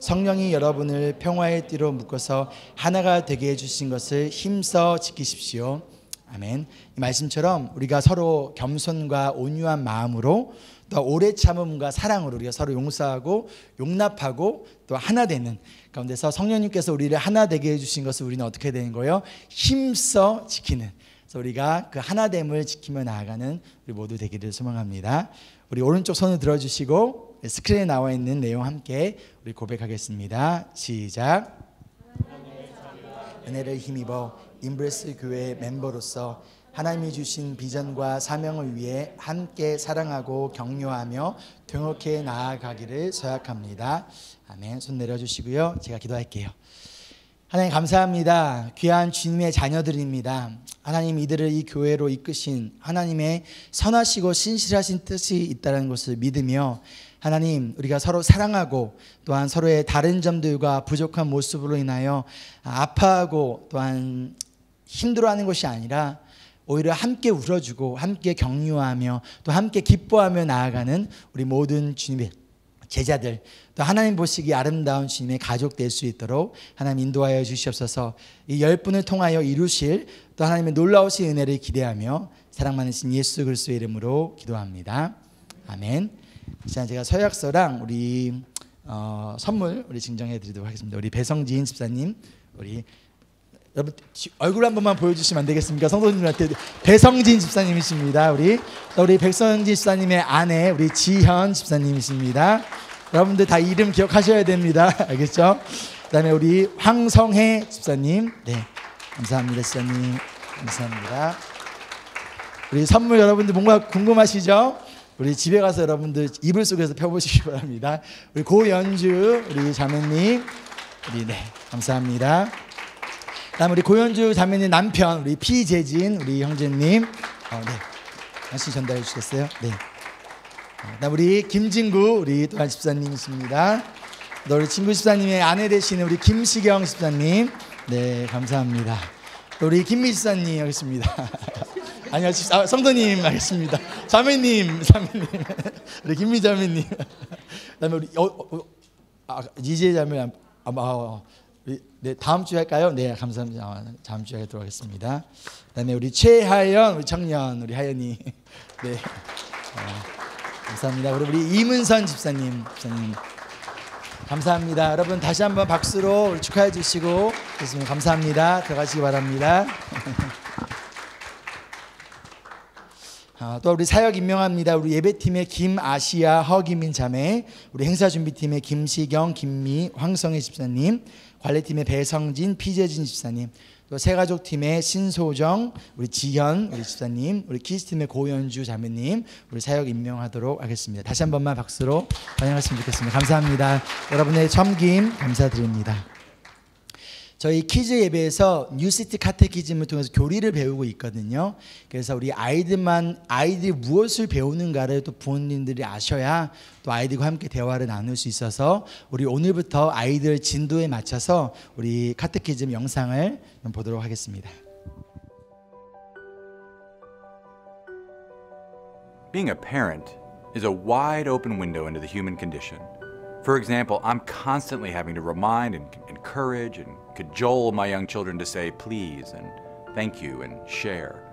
성령이 여러분을 평화의 띠로 묶어서 하나가 되게 해주신 것을 힘써 지키십시오. 아멘. 이 말씀처럼 우리가 서로 겸손과 온유한 마음으로 또 오래 참음과 사랑으로 우리가 서로 용서하고 용납하고 또 하나 되는 가운데서 성령님께서 우리를 하나 되게 해주신 것을 우리는 어떻게 되는 거예요? 힘써 지키는. 그래서 우리가 그 하나됨을 지키며 나아가는 우리 모두 되기를 소망합니다. 우리 오른쪽 손을 들어주시고 스크린에 나와 있는 내용 함께 우리 고백하겠습니다. 시작. 은혜를 힘입어 임브레스 교회 멤버로서 하나님이 주신 비전과 사명을 위해 함께 사랑하고 격려하며 등록해 나아가기를 서약합니다. 아멘. 손 내려주시고요. 제가 기도할게요. 하나님 감사합니다. 귀한 주님의 자녀들입니다. 하나님 이들을 이 교회로 이끄신 하나님의 선하시고 신실하신 뜻이 있다는 것을 믿으며 하나님 우리가 서로 사랑하고 또한 서로의 다른 점들과 부족한 모습으로 인하여 아파하고 또한 힘들어하는 것이 아니라 오히려 함께 울어주고 함께 격려하며 또 함께 기뻐하며 나아가는 우리 모든 주님의 제자들 또 하나님 보시기 아름다운 주님의 가족 될 수 있도록 하나님 인도하여 주시옵소서. 이 10분을 통하여 이루실 또 하나님의 놀라우신 은혜를 기대하며 사랑 많으신 예수 그리스도의 이름으로 기도합니다. 아멘. 자, 제가 서약서랑 우리 선물 우리 증정해 드리도록 하겠습니다. 우리 배성진 집사님, 우리 여러분 얼굴 한 번만 보여주시면 안 되겠습니까? 성도님들한테 배성진 집사님이십니다. 우리 백성진 집사님의 아내 우리 지현 집사님이십니다. 여러분들 다 이름 기억하셔야 됩니다. 알겠죠? 그다음에 우리 황성혜 집사님, 네 감사합니다, 집사님 감사합니다. 우리 선물 여러분들 뭔가 궁금하시죠? 우리 집에 가서 여러분들 이불 속에서 펴보시기 바랍니다. 우리 고연주 우리 자매님, 우리 네 감사합니다. 다음 우리 고연주 자매님 남편 우리 피재진 우리 형제님, 네 다시 전달해 주시겠어요? 네. 다음 우리 김진구 우리 또한 집사님이십니다. 또 우리 진구 집사님의 아내 되시는 우리 김시경 집사님, 네 감사합니다. 또 우리 김미 집사님 여기 있습니다. 아니요, 성도님 알겠습니다. 자매님 우리 김미 자매님. 그다음에 우리 이재 자매 네 다음 주에 할까요? 네 감사합니다. 다음 주에 하도록 하겠습니다. 그다음에 우리 최하연 우리 청년 우리 하연이 네 감사합니다. 우리 이문선 집사님 감사합니다. 여러분 다시 한번 박수로 우리 축하해 주시고 감사합니다. 들어가시기 바랍니다. 또 우리 사역 임명합니다. 우리 예배팀의 김아시아 허기민 자매, 우리 행사준비팀의 김시경, 김미, 황성혜 집사님, 관리팀의 배성진, 피재진 집사님, 또 새가족팀의 신소정, 우리 지현, 우리 집사님, 우리 키스팀의 고연주 자매님, 우리 사역 임명하도록 하겠습니다. 다시 한 번만 박수로 환영하시면 좋겠습니다. 감사합니다. 여러분의 섬김 감사드립니다. 저희 키즈 예배에서 뉴시티 카테키즘을 통해서 교리를 배우고 있거든요. 그래서 우리 아이들이 무엇을 배우는가를 또 부모님들이 아셔야 또 아이들과 함께 대화를 나눌 수 있어서 우리 오늘부터 아이들 진도에 맞춰서 우리 카테키즘 영상을 보도록 하겠습니다. Being a parent is a wide open window into the human condition. For example, I'm constantly having to remind and encourage and cajole my young children to say please and thank you and share.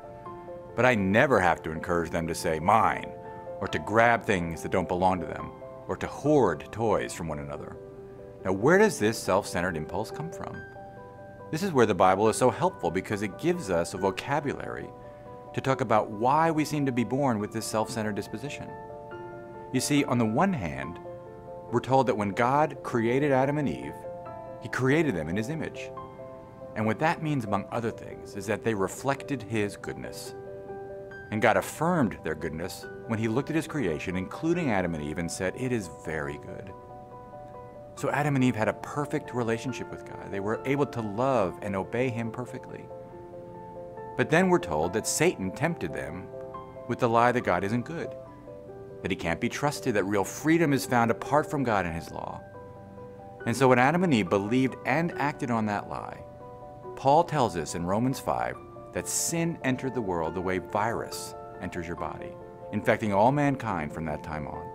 But I never have to encourage them to say mine, or to grab things that don't belong to them, or to hoard toys from one another. Now, where does this self-centered impulse come from? This is where the Bible is so helpful because it gives us a vocabulary to talk about why we seem to be born with this self-centered disposition. You see, on the one hand, we're told that when God created Adam and Eve, He created them in His image. And what that means, among other things, is that they reflected His goodness. And God affirmed their goodness when He looked at His creation, including Adam and Eve, and said, "It is very good." So Adam and Eve had a perfect relationship with God. They were able to love and obey Him perfectly. But then we're told that Satan tempted them with the lie that God isn't good, that He can't be trusted, that real freedom is found apart from God and His law. And so when Adam and Eve believed and acted on that lie, Paul tells us in Romans 5 that sin entered the world the way virus enters your body, infecting all mankind from that time on.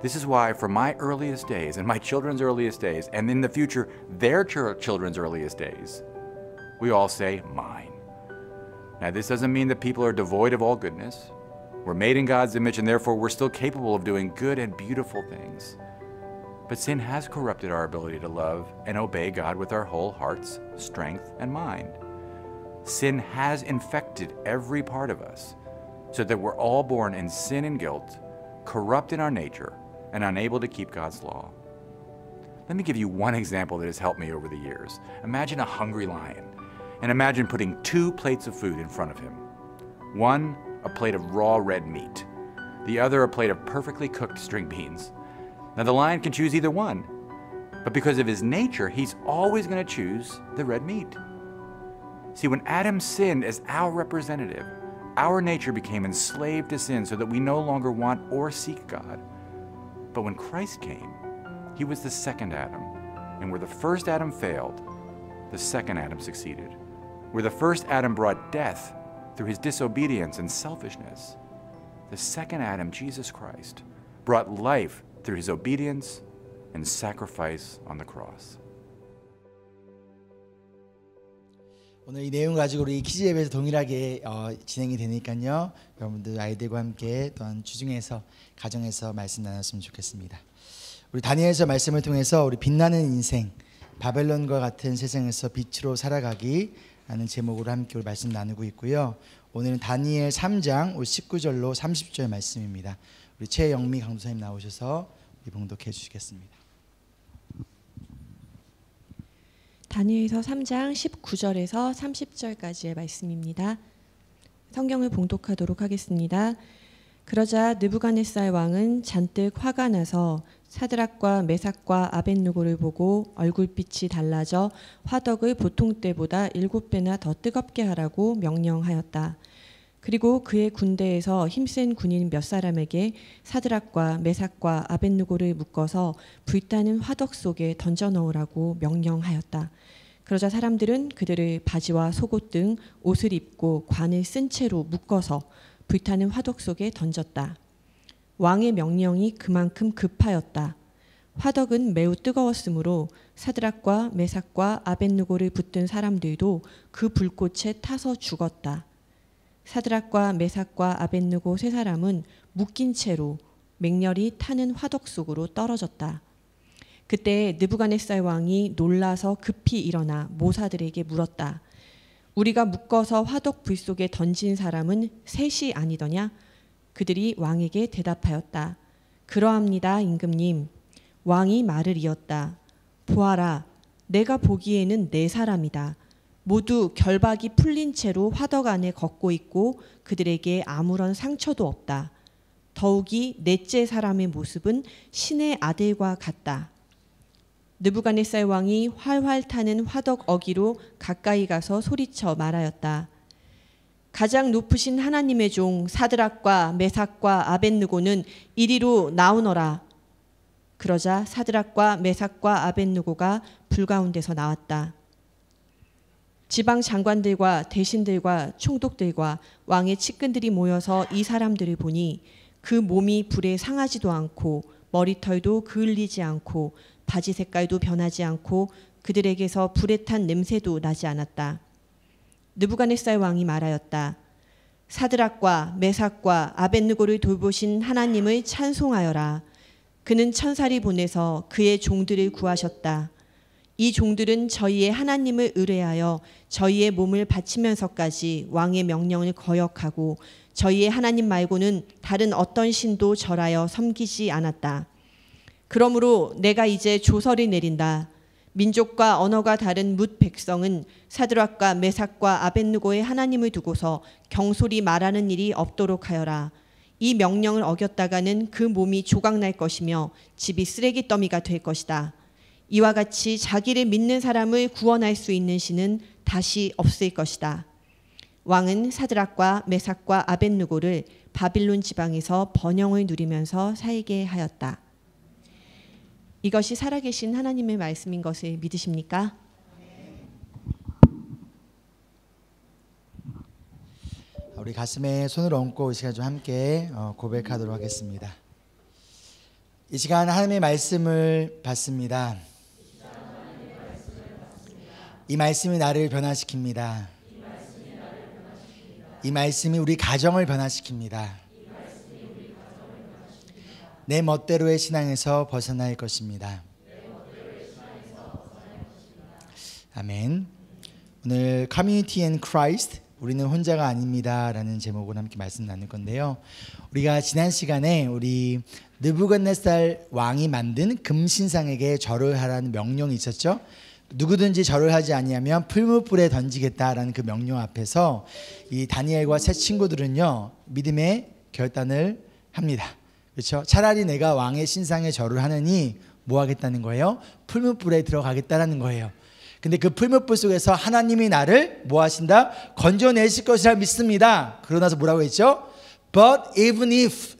This is why from my earliest days and my children's earliest days, and in the future their children's earliest days, we all say mine. Now this doesn't mean that people are devoid of all goodness. We're made in God's image and therefore we're still capable of doing good and beautiful things. But sin has corrupted our ability to love and obey God with our whole hearts, strength, and mind. Sin has infected every part of us so that we're all born in sin and guilt, corrupt in our nature and unable to keep God's law. Let me give you one example that has helped me over the years. Imagine a hungry lion, and imagine putting 2 plates of food in front of him. One, a plate of raw red meat. The other, a plate of perfectly cooked string beans. Now the lion can choose either one, but because of his nature, he's always going to choose the red meat. See, when Adam sinned as our representative, our nature became enslaved to sin so that we no longer want or seek God. But when Christ came, he was the second Adam. And where the first Adam failed, the second Adam succeeded. Where the first Adam brought death through his disobedience and selfishness, the second Adam, Jesus Christ, brought life through his obedience and sacrifice on the cross. 오늘 이 내용 가지고 우리 키즈 예배에서 동일하게 진행이 되니까요. 여러분들 아이들과 함께 또한 주중에서 가정에서 말씀 나눴으면 좋겠습니다. 우리 다니엘서 말씀을 통해서 우리 빛나는 인생, 바벨론과 같은 세상에서 빛으로 살아가기 라는 제목으로 함께 우리 말씀 나누고 있고요. 오늘은 다니엘 3장 19절로 30절 말씀입니다. 우리 최영미 강도사님 나오셔서 우리 봉독해 주시겠습니다. 다니엘서 3장 19절에서 30절까지의 말씀입니다. 성경을 봉독하도록 하겠습니다. 그러자 느부갓네살 왕은 잔뜩 화가 나서 사드락과 메삭과 아벳느고를 보고 얼굴빛이 달라져 화덕을 보통 때보다 7배나 더 뜨겁게 하라고 명령하였다. 그리고 그의 군대에서 힘센 군인 몇 사람에게 사드락과 메삭과 아벳느고를 묶어서 불타는 화덕 속에 던져 넣으라고 명령하였다. 그러자 사람들은 그들을 바지와 속옷 등 옷을 입고 관을 쓴 채로 묶어서 불타는 화덕 속에 던졌다. 왕의 명령이 그만큼 급하였다. 화덕은 매우 뜨거웠으므로 사드락과 메삭과 아벳느고를 붙든 사람들도 그 불꽃에 타서 죽었다. 사드락과 메삭과 아벳느고 3사람은 묶인 채로 맹렬히 타는 화덕 속으로 떨어졌다. 그때 느부갓네살 왕이 놀라서 급히 일어나 모사들에게 물었다. 우리가 묶어서 화덕 불 속에 던진 사람은 셋이 아니더냐? 그들이 왕에게 대답하였다. 그러합니다, 임금님. 왕이 말을 이었다. 보아라, 내가 보기에는 4사람이다. 모두 결박이 풀린 채로 화덕 안에 걷고 있고 그들에게 아무런 상처도 없다. 더욱이 넷째 사람의 모습은 신의 아들과 같다. 느부갓네살 왕이 활활 타는 화덕 어기로 가까이 가서 소리쳐 말하였다. 가장 높으신 하나님의 종 사드락과 메삭과 아벳느고는 이리로 나오너라. 그러자 사드락과 메삭과 아벳느고가 불 가운데서 나왔다. 지방 장관들과 대신들과 총독들과 왕의 측근들이 모여서 이 사람들을 보니 그 몸이 불에 상하지도 않고 머리털도 그을리지 않고 바지 색깔도 변하지 않고 그들에게서 불에 탄 냄새도 나지 않았다. 느부갓네살 왕이 말하였다. 사드락과 메삭과 아벳느고를 돌보신 하나님을 찬송하여라. 그는 천사를 보내서 그의 종들을 구하셨다. 이 종들은 저희의 하나님을 의뢰하여 저희의 몸을 바치면서까지 왕의 명령을 거역하고 저희의 하나님 말고는 다른 어떤 신도 절하여 섬기지 않았다. 그러므로 내가 이제 조서를 내린다. 민족과 언어가 다른 뭇 백성은 사드락과 메삭과 아벳느고의 하나님을 두고서 경솔히 말하는 일이 없도록 하여라. 이 명령을 어겼다가는 그 몸이 조각날 것이며 집이 쓰레기 더미가 될 것이다. 이와 같이 자기를 믿는 사람을 구원할 수 있는 신은 다시 없을 것이다. 왕은 사드락과 메삭과 아벳느고를 바빌론 지방에서 번영을 누리면서 살게 하였다. 이것이 살아계신 하나님의 말씀인 것을 믿으십니까? 우리 가슴에 손을 얹고 이 시간 좀 함께 고백하도록 하겠습니다. 이 시간 하나님의 말씀을 받습니다. 이 말씀이 나를 변화시킵니다. 이 말씀이 우리 가정을 변화시킵니다. 내 멋대로의 신앙에서 벗어날 것입니다. 아멘. 오늘 Community in Christ 우리는 혼자가 아닙니다라는 제목으로 함께 말씀 나눌 건데요. 우리가 지난 시간에 우리 느부갓네살 왕이 만든 금신상에게 절을 하라는 명령이 있었죠. 누구든지 절을 하지 아니하면 풀무불에 던지겠다라는 그 명령 앞에서 이 다니엘과 세 친구들은요 믿음의 결단을 합니다. 그렇죠? 차라리 내가 왕의 신상에 절을 하느니 뭐 하겠다는 거예요? 풀무불에 들어가겠다라는 거예요. 근데 그 풀무불 속에서 하나님이 나를 뭐 하신다? 건져내실 것이라 믿습니다. 그러고 나서 뭐라고 했죠? But if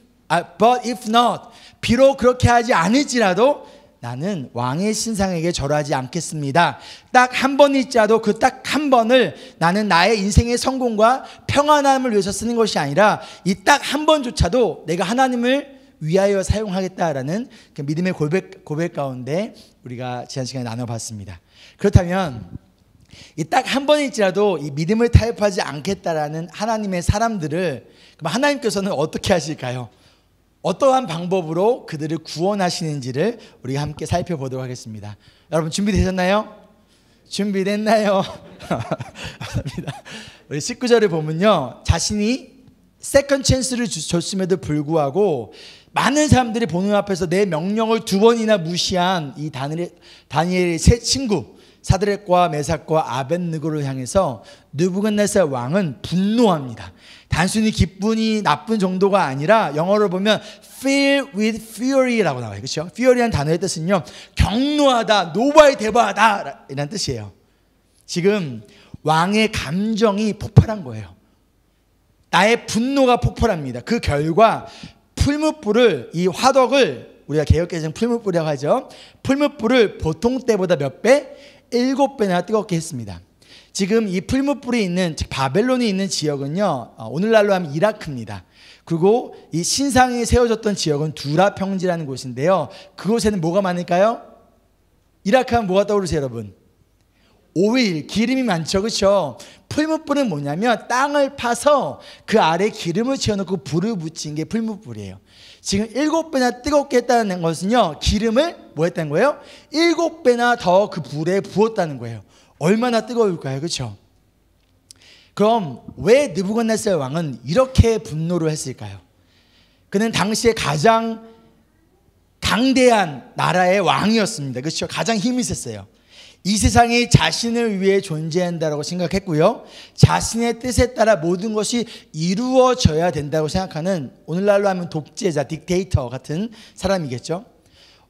not, 비록 그렇게 하지 않을지라도 나는 왕의 신상에게 절하지 않겠습니다. 딱 한 번일지라도 그 딱 한 번을 나는 나의 인생의 성공과 평안함을 위해서 쓰는 것이 아니라 이 딱 한 번조차도 내가 하나님을 위하여 사용하겠다라는 그 믿음의 고백 가운데 우리가 지난 시간에 나눠봤습니다. 그렇다면 이 딱 한 번일지라도 이 믿음을 타협하지 않겠다라는 하나님의 사람들을 그럼 하나님께서는 어떻게 하실까요? 어떠한 방법으로 그들을 구원하시는지를 우리가 함께 살펴보도록 하겠습니다. 여러분 준비되셨나요? 준비됐나요? 감사합니다. 우리 19절을 보면요, 자신이 세컨 찬스를 줬음에도 불구하고 많은 사람들이 보는 앞에서 내 명령을 2번이나 무시한 이 다니엘의 세 친구 사드락과 메삭과 아벳느고를 향해서 느부갓네살 왕은 분노합니다. 단순히 기분이 나쁜 정도가 아니라 영어로 보면 filled with fury라고 나와요. 그렇죠? fury라는 단어의 뜻은요, 경노하다, 노발대발하다 이란 뜻이에요. 지금 왕의 감정이 폭발한 거예요. 나의 분노가 폭발합니다. 그 결과 풀무불을, 이 화덕을 우리가 개역개정 풀무불이라고 하죠. 풀무불을 보통 때보다 몇 배? 7배나 뜨겁게 했습니다. 지금 이 풀무불이 있는, 즉 바벨론이 있는 지역은요, 오늘날로 하면 이라크입니다. 그리고 이 신상이 세워졌던 지역은 두라 평지라는 곳인데요. 그곳에는 뭐가 많을까요? 이라크 하면 뭐가 떠오르세요, 여러분? 오일, 기름이 많죠, 그렇죠? 풀무불은 뭐냐면 땅을 파서 그 아래 기름을 채워놓고 불을 붙인 게 풀무불이에요. 지금 7배나 뜨겁게 했다는 것은요, 기름을 뭐 했다는 거예요? 7배나 더 그 불에 부었다는 거예요. 얼마나 뜨거울까요, 그렇죠? 그럼 왜 느부갓네살 왕은 이렇게 분노를 했을까요? 그는 당시에 가장 강대한 나라의 왕이었습니다. 그렇죠? 가장 힘이 셌어요. 이 세상이 자신을 위해 존재한다고 생각했고요, 자신의 뜻에 따라 모든 것이 이루어져야 된다고 생각하는, 오늘날로 하면 독재자, 딕테이터 같은 사람이겠죠.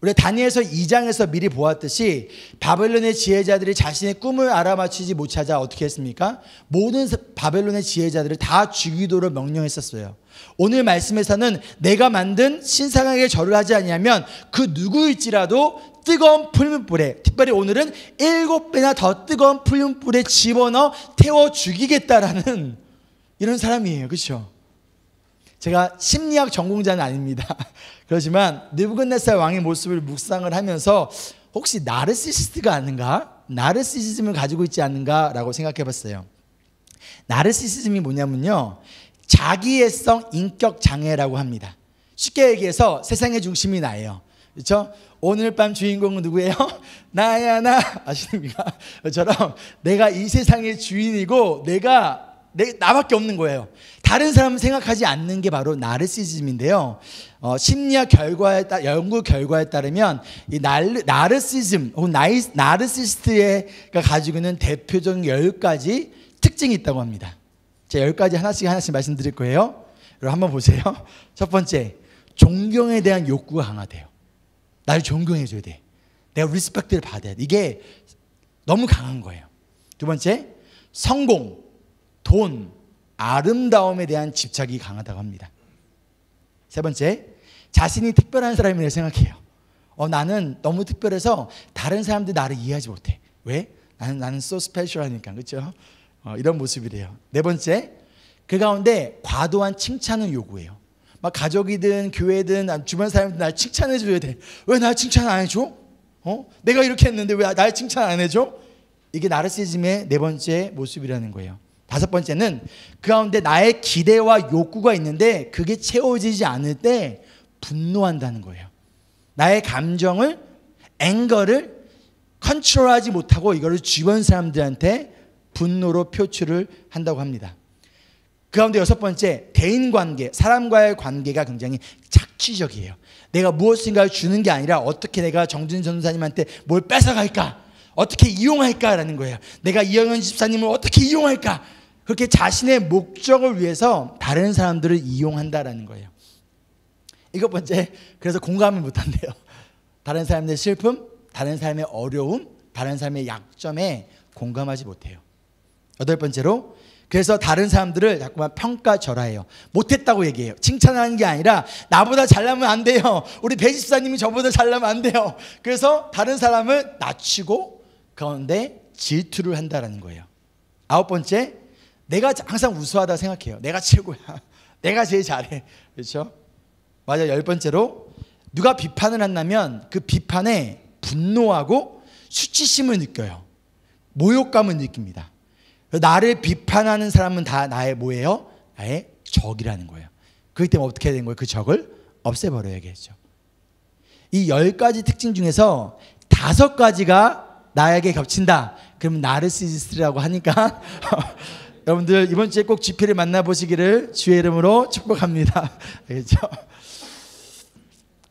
우리 다니엘서 2장에서 미리 보았듯이 바벨론의 지혜자들이 자신의 꿈을 알아맞히지 못하자 어떻게 했습니까? 모든 바벨론의 지혜자들을 다 죽이도록 명령했었어요. 오늘 말씀에서는 내가 만든 신상에게 절을 하지 아니하면 그 누구일지라도 뜨거운 풀무불에, 특별히 오늘은 7배나 더 뜨거운 풀무불에 집어넣어 태워 죽이겠다라는 이런 사람이에요. 그렇죠? 제가 심리학 전공자는 아닙니다. 그렇지만 느부갓네살 왕의 모습을 묵상을 하면서 혹시 나르시시스트가 아닌가? 나르시시즘을 가지고 있지 않는가라고 생각해 봤어요. 나르시시즘이 뭐냐면요, 자기애성 인격 장애라고 합니다. 쉽게 얘기해서 세상의 중심이 나예요. 그렇죠? 오늘 밤 주인공은 누구예요? 나야 나. 아십니까? 저처럼 내가 이 세상의 주인이고 나밖에 없는 거예요. 다른 사람은 생각하지 않는 게 바로 나르시즘인데요. 심리학 연구 결과에 따르면 이 나르시즘 혹은 나르시스트가 가지고 있는 대표적인 10가지 특징이 있다고 합니다. 제가 10가지 하나씩 말씀드릴 거예요. 여러분 한번 보세요. 첫 번째, 존경에 대한 욕구가 강하대요. 나를 존경해줘야 돼. 내가 리스펙트를 받아야 돼. 이게 너무 강한 거예요. 두 번째, 성공, 돈, 아름다움에 대한 집착이 강하다고 합니다. 세 번째, 자신이 특별한 사람이라고 생각해요. 나는 너무 특별해서 다른 사람들이 나를 이해하지 못해. 왜? 나는 so special하니까. 그렇죠? 이런 모습이래요. 네 번째, 그 가운데 과도한 칭찬을 요구해요. 막 가족이든 교회든 주변 사람들 날 칭찬해 줘야 돼. 왜 날 칭찬 안 해줘? 내가 이렇게 했는데 왜 날 칭찬 안 해줘? 이게 나르시즘의 네 번째 모습이라는 거예요. 다섯 번째는 그 가운데 나의 기대와 욕구가 있는데 그게 채워지지 않을 때 분노한다는 거예요. 나의 감정을, 앵거를 컨트롤하지 못하고 이거를 주변 사람들한테 분노로 표출을 한다고 합니다. 그 가운데 6번째, 대인관계, 사람과의 관계가 굉장히 착취적이에요. 내가 무엇인가를 주는 게 아니라 어떻게 내가 정준 전도사님한테 뭘 뺏어갈까, 어떻게 이용할까라는 거예요. 내가 이영현 집사님을 어떻게 이용할까, 그렇게 자신의 목적을 위해서 다른 사람들을 이용한다라는 거예요. 7번째, 그래서 공감을 못한대요. 다른 사람의 슬픔, 다른 사람의 어려움, 다른 사람의 약점에 공감하지 못해요. 8번째로, 그래서 다른 사람들을 자꾸만 평가절하해요. 못했다고 얘기해요. 칭찬하는 게 아니라 나보다 잘나면 안 돼요. 우리 배 집사님이 저보다 잘나면 안 돼요. 그래서 다른 사람을 낮추고 가운데 질투를 한다는 거예요. 9번째, 내가 항상 우수하다 생각해요. 내가 최고야. 내가 제일 잘해. 그렇죠? 맞아. 10번째로, 누가 비판을 한다면 그 비판에 분노하고 수치심을 느껴요. 모욕감을 느낍니다. 나를 비판하는 사람은 다 나의 뭐예요? 나의 적이라는 거예요. 그렇기 때문에 어떻게 해야 되는 거예요? 그 적을 없애버려야겠죠. 이 10가지 특징 중에서 5가지가 나에게 겹친다. 그러면 나르시시스트라고 하니까 여러분들 이번 주에 꼭 GP를 만나보시기를 주의 이름으로 축복합니다. 알겠죠?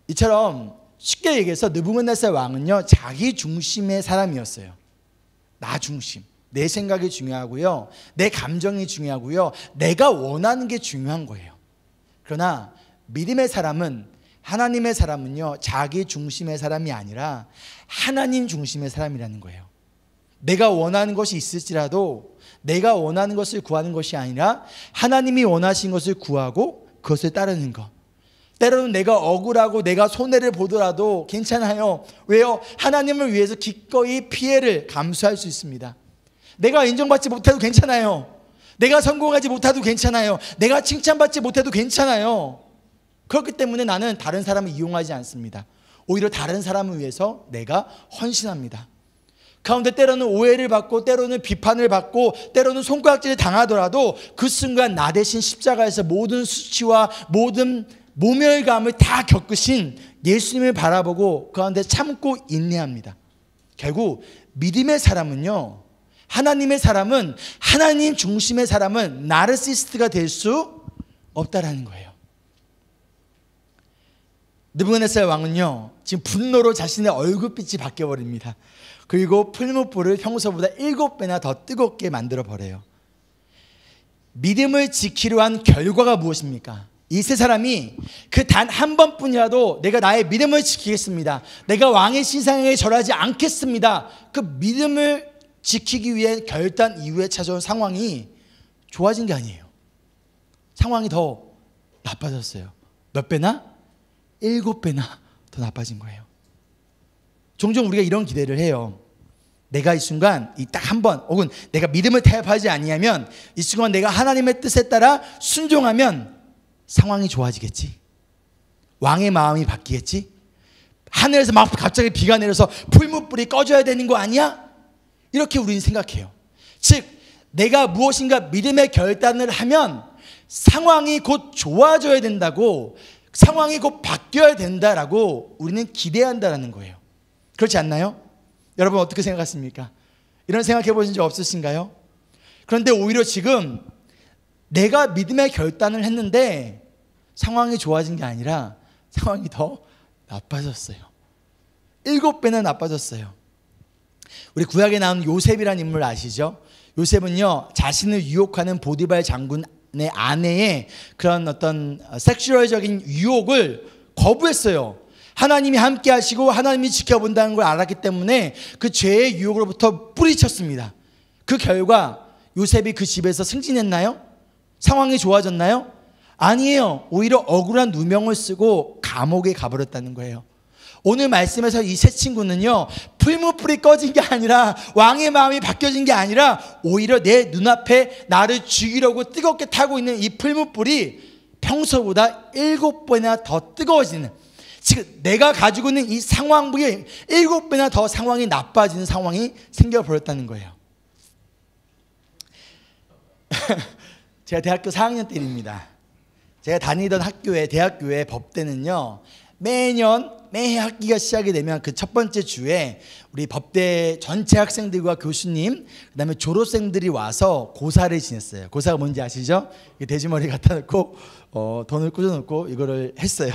이처럼 쉽게 얘기해서 느부갓네살 왕은요, 자기 중심의 사람이었어요. 나 중심. 내 생각이 중요하고요, 내 감정이 중요하고요, 내가 원하는 게 중요한 거예요. 그러나 믿음의 사람은, 하나님의 사람은요, 자기 중심의 사람이 아니라 하나님 중심의 사람이라는 거예요. 내가 원하는 것이 있을지라도 내가 원하는 것을 구하는 것이 아니라 하나님이 원하신 것을 구하고 그것을 따르는 것. 때로는 내가 억울하고 내가 손해를 보더라도 괜찮아요. 왜요? 하나님을 위해서 기꺼이 피해를 감수할 수 있습니다. 내가 인정받지 못해도 괜찮아요. 내가 성공하지 못해도 괜찮아요. 내가 칭찬받지 못해도 괜찮아요. 그렇기 때문에 나는 다른 사람을 이용하지 않습니다. 오히려 다른 사람을 위해서 내가 헌신합니다. 가운데 때로는 오해를 받고, 때로는 비판을 받고, 때로는 손가락질을 당하더라도 그 순간 나 대신 십자가에서 모든 수치와 모든 모멸감을 다 겪으신 예수님을 바라보고 그 가운데 참고 인내합니다. 결국 믿음의 사람은요, 하나님의 사람은, 하나님 중심의 사람은 나르시스트가 될 수 없다라는 거예요. 느부갓네살 왕은요, 지금 분노로 자신의 얼굴빛이 바뀌어버립니다. 그리고 풀무불을 평소보다 7배나 더 뜨겁게 만들어버려요. 믿음을 지키려 한 결과가 무엇입니까? 이 세 사람이 그 단 한 번뿐이라도 내가 나의 믿음을 지키겠습니다, 내가 왕의 신상에 절하지 않겠습니다, 그 믿음을 지키기 위해 결단 이후에 찾아온 상황이 좋아진 게 아니에요. 상황이 더 나빠졌어요. 몇 배나? 7배나 더 나빠진 거예요. 종종 우리가 이런 기대를 해요. 내가 이 순간 이 딱 한 번, 혹은 내가 믿음을 타협하지 아니하면, 이 순간 내가 하나님의 뜻에 따라 순종하면 상황이 좋아지겠지, 왕의 마음이 바뀌겠지, 하늘에서 막 갑자기 비가 내려서 풀무불이 꺼져야 되는 거 아니야? 이렇게 우리는 생각해요. 즉 내가 무엇인가 믿음의 결단을 하면 상황이 곧 좋아져야 된다고, 상황이 곧 바뀌어야 된다라고 우리는 기대한다는 거예요. 그렇지 않나요? 여러분 어떻게 생각하십니까? 이런 생각해 보신 적 없으신가요? 그런데 오히려 지금 내가 믿음의 결단을 했는데 상황이 좋아진 게 아니라 상황이 더 나빠졌어요. 7배나 나빠졌어요. 우리 구약에 나온 요셉이라는 인물 아시죠? 요셉은요, 자신을 유혹하는 보디발 장군의 아내의 그런 어떤 섹슈얼적인 유혹을 거부했어요. 하나님이 함께 하시고 하나님이 지켜본다는 걸 알았기 때문에 그 죄의 유혹으로부터 뿌리쳤습니다. 그 결과 요셉이 그 집에서 승진했나요? 상황이 좋아졌나요? 아니에요. 오히려 억울한 누명을 쓰고 감옥에 가버렸다는 거예요. 오늘 말씀에서 이 세 친구는요, 풀무불이 꺼진 게 아니라, 왕의 마음이 바뀌어진 게 아니라, 오히려 내 눈앞에 나를 죽이려고 뜨겁게 타고 있는 이 풀무불이 평소보다 7배나 더 뜨거워지는, 지금 내가 가지고 있는 이 상황보다 7배나 더 상황이 나빠지는 상황이 생겨버렸다는 거예요. 제가 대학교 4학년 때입니다. 제가 다니던 학교에, 대학교에 법대는요, 매년 매해 학기가 시작이 되면 그 첫 번째 주에 우리 법대 전체 학생들과 교수님 그다음에 졸업생들이 와서 고사를 지냈어요. 고사가 뭔지 아시죠? 돼지머리 갖다 놓고 돈을 꽂아 놓고 이거를 했어요.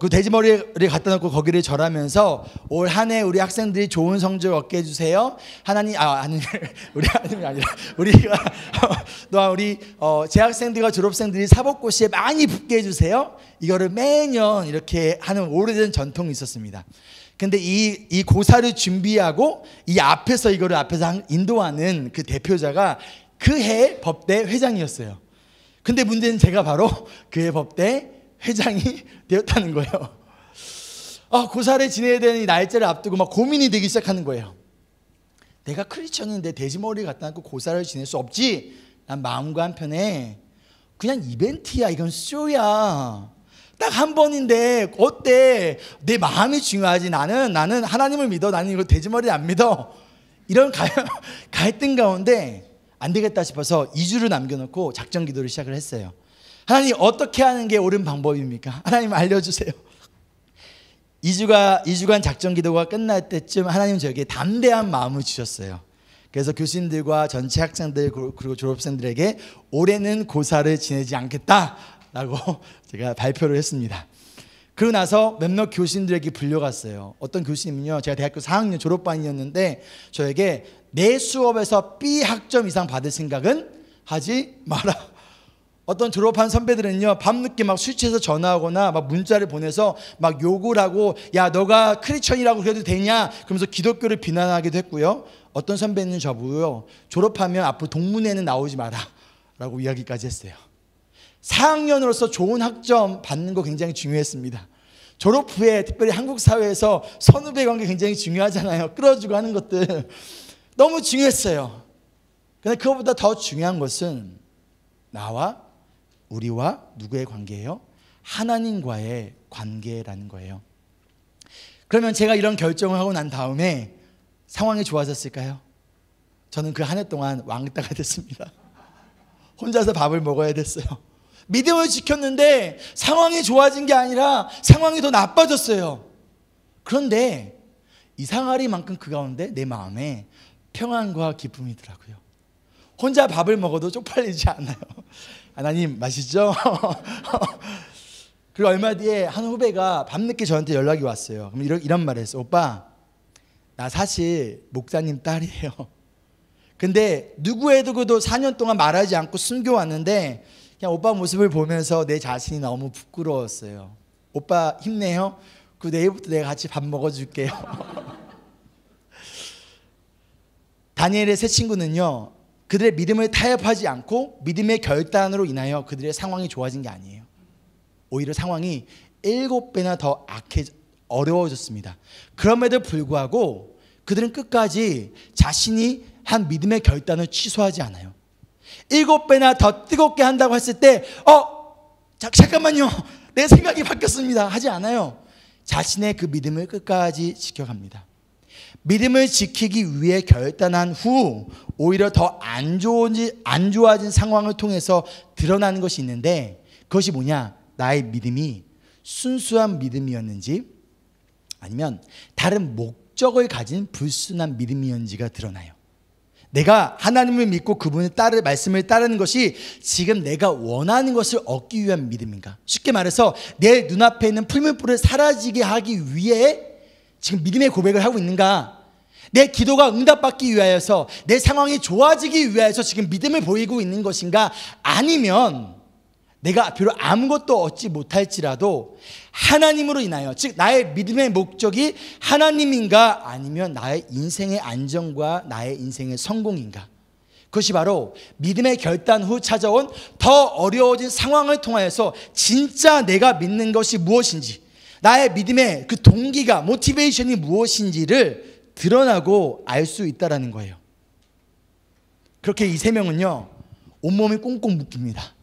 그 돼지머리를 갖다 놓고 거기를 절하면서 올 한 해 우리 학생들이 좋은 성적 얻게 해주세요. 하나님, 아니, 우리 하나님이 아니라 우리가 또한 우리 재학생들과 졸업생들이 사법고시에 많이 붙게 해주세요. 이거를 매년 이렇게 하는 오래된 전통이 있었습니다. 근데 이 고사를 준비하고 이 앞에서 이거를 앞에서 인도하는 그 대표자가 그 해 법대 회장이었어요. 근데 문제는 제가 바로 그 해 법대 회장이 되었다는 거예요. 고사를 지내야 되는 이 날짜를 앞두고 막 고민이 되기 시작하는 거예요. 내가 크리스천인데 돼지머리 갖다 놓고 고사를 지낼 수 없지. 난 마음과 한편에 그냥 이벤트야. 이건 쇼야. 딱 한 번인데 어때? 내 마음이 중요하지. 나는 하나님을 믿어. 나는 이거 돼지머리 안 믿어. 이런 갈등 가운데 안 되겠다 싶어서 2주를 남겨놓고 작전 기도를 시작을 했어요. 하나님, 어떻게 하는 게 옳은 방법입니까? 하나님 알려주세요. 2주간 작전 기도가 끝날 때쯤 하나님 저에게 담대한 마음을 주셨어요. 그래서 교수님들과 전체 학생들 그리고 졸업생들에게 올해는 고사를 지내지 않겠다라고 제가 발표를 했습니다. 그러고 나서 몇몇 교수님들에게 불려갔어요. 어떤 교수님은요, 제가 대학교 4학년 졸업반이었는데 저에게 내 수업에서 B 학점 이상 받을 생각은 하지 마라. 어떤 졸업한 선배들은요, 밤늦게 막 술 취해서 전화하거나 막 문자를 보내서 막 욕을 하고, 야, 너가 크리스천이라고 그래도 되냐? 그러면서 기독교를 비난하기도 했고요. 어떤 선배는 저보고요, 졸업하면 앞으로 동문회는 나오지 마라 라고 이야기까지 했어요. 4학년으로서 좋은 학점 받는 거 굉장히 중요했습니다. 졸업 후에 특별히 한국 사회에서 선후배 관계 굉장히 중요하잖아요. 끌어주고 하는 것들 너무 중요했어요. 근데 그것보다 더 중요한 것은 나와 우리와 누구의 관계예요? 하나님과의 관계라는 거예요. 그러면 제가 이런 결정을 하고 난 다음에 상황이 좋아졌을까요? 저는 그 한 해 동안 왕따가 됐습니다. 혼자서 밥을 먹어야 됐어요. 믿음을 지켰는데 상황이 좋아진 게 아니라 상황이 더 나빠졌어요. 그런데 이상하리만큼 그 가운데 내 마음에 평안과 기쁨이 있더라고요. 혼자 밥을 먹어도 쪽팔리지 않아요. 하나님 맛있죠? 그리고 얼마 뒤에 한 후배가 밤늦게 저한테 연락이 왔어요. 그럼 이런 말을 했어요. 오빠, 나 사실 목사님 딸이에요. 근데 누구에게도 4년 동안 말하지 않고 숨겨왔는데 그냥 오빠 모습을 보면서 내 자신이 너무 부끄러웠어요. 오빠 힘내요. 그 내일부터 내가 같이 밥 먹어줄게요. 다니엘의 세 친구는요, 그들의 믿음을 타협하지 않고 믿음의 결단으로 인하여 그들의 상황이 좋아진 게 아니에요. 오히려 상황이 7배나 더 어려워졌습니다. 그럼에도 불구하고 그들은 끝까지 자신이 한 믿음의 결단을 취소하지 않아요. 7배나 더 뜨겁게 한다고 했을 때 잠깐만요, 내 생각이 바뀌었습니다 하지 않아요. 자신의 그 믿음을 끝까지 지켜갑니다. 믿음을 지키기 위해 결단한 후 오히려 더 안 좋아진 상황을 통해서 드러나는 것이 있는데, 그것이 뭐냐? 나의 믿음이 순수한 믿음이었는지 아니면 다른 목적을 가진 불순한 믿음이었는지가 드러나요. 내가 하나님을 믿고 그분의 말씀을 따르는 것이 지금 내가 원하는 것을 얻기 위한 믿음인가? 쉽게 말해서 내 눈앞에 있는 풀물불을 사라지게 하기 위해 지금 믿음의 고백을 하고 있는가? 내 기도가 응답받기 위하여서 내 상황이 좋아지기 위하여서 지금 믿음을 보이고 있는 것인가? 아니면 내가 비록 아무것도 얻지 못할지라도 하나님으로 인하여, 즉 나의 믿음의 목적이 하나님인가? 아니면 나의 인생의 안정과 나의 인생의 성공인가? 그것이 바로 믿음의 결단 후 찾아온 더 어려워진 상황을 통하여서 진짜 내가 믿는 것이 무엇인지, 나의 믿음의 그 동기가, 모티베이션이 무엇인지를 드러나고 알 수 있다는 거예요. 그렇게 이 세 명은요, 온몸이 꽁꽁 묶입니다.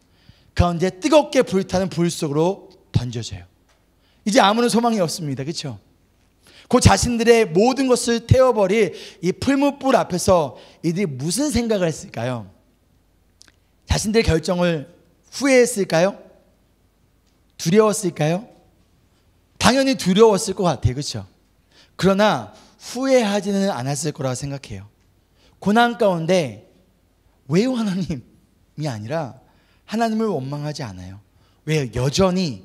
가운데 뜨겁게 불타는 불 속으로 던져져요. 이제 아무런 소망이 없습니다. 그렇죠? 그 자신들의 모든 것을 태워버릴 이 풀무불 앞에서 이들이 무슨 생각을 했을까요? 자신들의 결정을 후회했을까요? 두려웠을까요? 당연히 두려웠을 것 같아요. 그렇죠? 그러나 후회하지는 않았을 거라고 생각해요. 고난 가운데 왜요 하나님이 아니라 하나님을 원망하지 않아요. 왜요? 여전히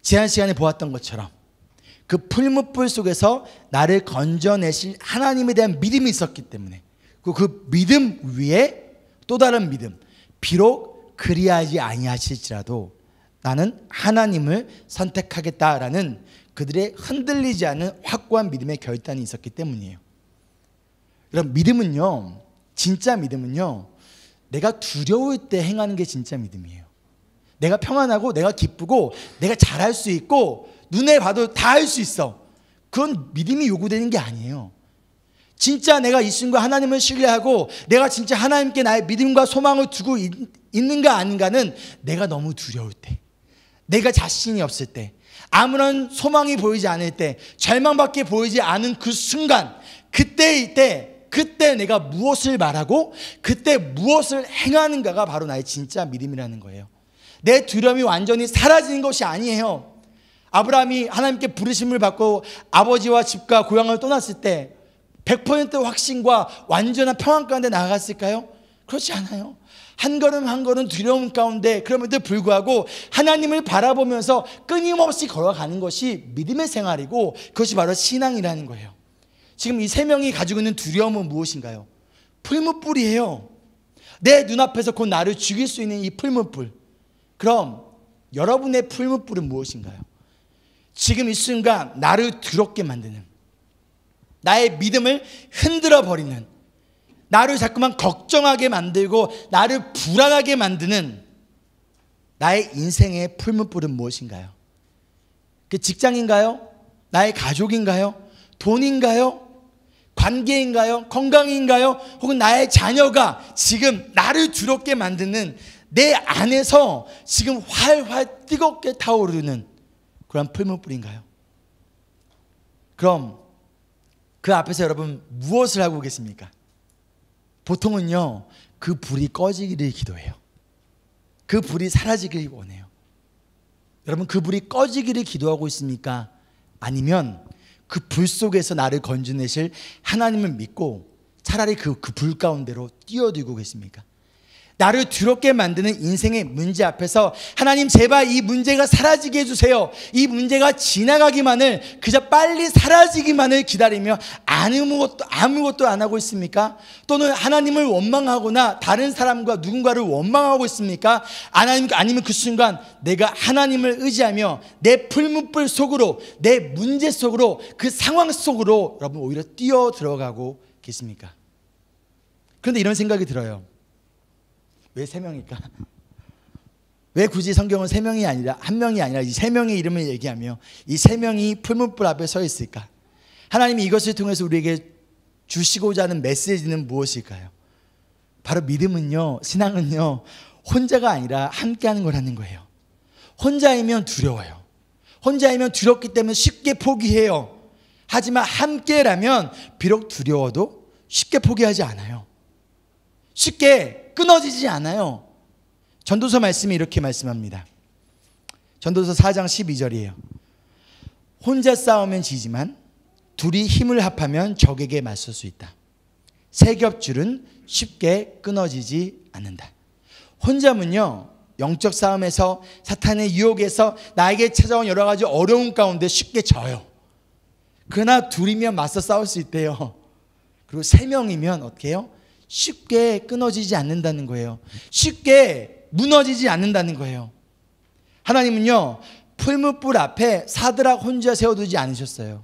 지난 시간에 보았던 것처럼 그 풀무불 속에서 나를 건져내실 하나님에 대한 믿음이 있었기 때문에 그 믿음 위에 또 다른 믿음, 비록 그리하지 아니하실지라도 나는 하나님을 선택하겠다라는 그들의 흔들리지 않은 확고한 믿음의 결단이 있었기 때문이에요. 그럼 믿음은요, 진짜 믿음은요, 내가 두려울 때 행하는 게 진짜 믿음이에요. 내가 평안하고 내가 기쁘고 내가 잘할 수 있고 눈에 봐도 다 할 수 있어. 그건 믿음이 요구되는 게 아니에요. 진짜 내가 이 순간 하나님을 신뢰하고 내가 진짜 하나님께 나의 믿음과 소망을 두고 있는가 아닌가는 내가 너무 두려울 때, 내가 자신이 없을 때, 아무런 소망이 보이지 않을 때, 절망밖에 보이지 않은 그 순간, 그때 내가 무엇을 말하고 그때 무엇을 행하는가가 바로 나의 진짜 믿음이라는 거예요. 내 두려움이 완전히 사라지는 것이 아니에요. 아브라함이 하나님께 부르심을 받고 아버지와 집과 고향을 떠났을 때 100% 확신과 완전한 평안 가운데 나아갔을까요? 그렇지 않아요. 한 걸음 한 걸음 두려움 가운데 그럼에도 불구하고 하나님을 바라보면서 끊임없이 걸어가는 것이 믿음의 생활이고 그것이 바로 신앙이라는 거예요. 지금 이 세 명이 가지고 있는 두려움은 무엇인가요? 풀무불이에요. 내 눈앞에서 곧 나를 죽일 수 있는 이 풀무불. 그럼 여러분의 풀무불은 무엇인가요? 지금 이 순간 나를 두렵게 만드는, 나의 믿음을 흔들어 버리는, 나를 자꾸만 걱정하게 만들고 나를 불안하게 만드는 나의 인생의 풀무불은 무엇인가요? 그 직장인가요? 나의 가족인가요? 돈인가요? 관계인가요? 건강인가요? 혹은 나의 자녀가 지금 나를 두렵게 만드는 내 안에서 지금 활활 뜨겁게 타오르는 그런 풀무불인가요? 그럼 그 앞에서 여러분 무엇을 하고 계십니까? 보통은요, 그 불이 꺼지기를 기도해요. 그 불이 사라지기를 원해요. 여러분 그 불이 꺼지기를 기도하고 있습니까? 아니면 그 불 속에서 나를 건져내실 하나님을 믿고 차라리 그 불 가운데로 뛰어들고 계십니까? 나를 두렵게 만드는 인생의 문제 앞에서 하나님 제발 이 문제가 사라지게 해주세요. 이 문제가 지나가기만을, 그저 빨리 사라지기만을 기다리며 아무것도 안 하고 있습니까? 또는 하나님을 원망하거나 다른 사람과 누군가를 원망하고 있습니까? 아니면 그 순간 내가 하나님을 의지하며 내 풀무불 속으로, 내 문제 속으로, 그 상황 속으로 여러분 오히려 뛰어 들어가고 계십니까? 그런데 이런 생각이 들어요. 왜 세 명일까? 왜 굳이 성경은 세 명이 아니라 한 명이 아니라 이 세 명의 이름을 얘기하며 이 세 명이 풀무불 앞에 서 있을까? 하나님이 이것을 통해서 우리에게 주시고자 하는 메시지는 무엇일까요? 바로 믿음은요, 신앙은요, 혼자가 아니라 함께하는 거라는 거예요. 혼자이면 두려워요. 혼자이면 두렵기 때문에 쉽게 포기해요. 하지만 함께라면 비록 두려워도 쉽게 포기하지 않아요. 쉽게 끊어지지 않아요. 전도서 말씀이 이렇게 말씀합니다. 전도서 4장 12절이에요. 혼자 싸우면 지지만 둘이 힘을 합하면 적에게 맞설 수 있다. 세 겹줄은 쉽게 끊어지지 않는다. 혼자면요, 영적 싸움에서 사탄의 유혹에서 나에게 찾아온 여러 가지 어려움 가운데 쉽게 져요. 그러나 둘이면 맞서 싸울 수 있대요. 그리고 세 명이면 어떻게 해요? 쉽게 끊어지지 않는다는 거예요. 쉽게 무너지지 않는다는 거예요. 하나님은요, 풀무불 앞에 사드락 혼자 세워두지 않으셨어요.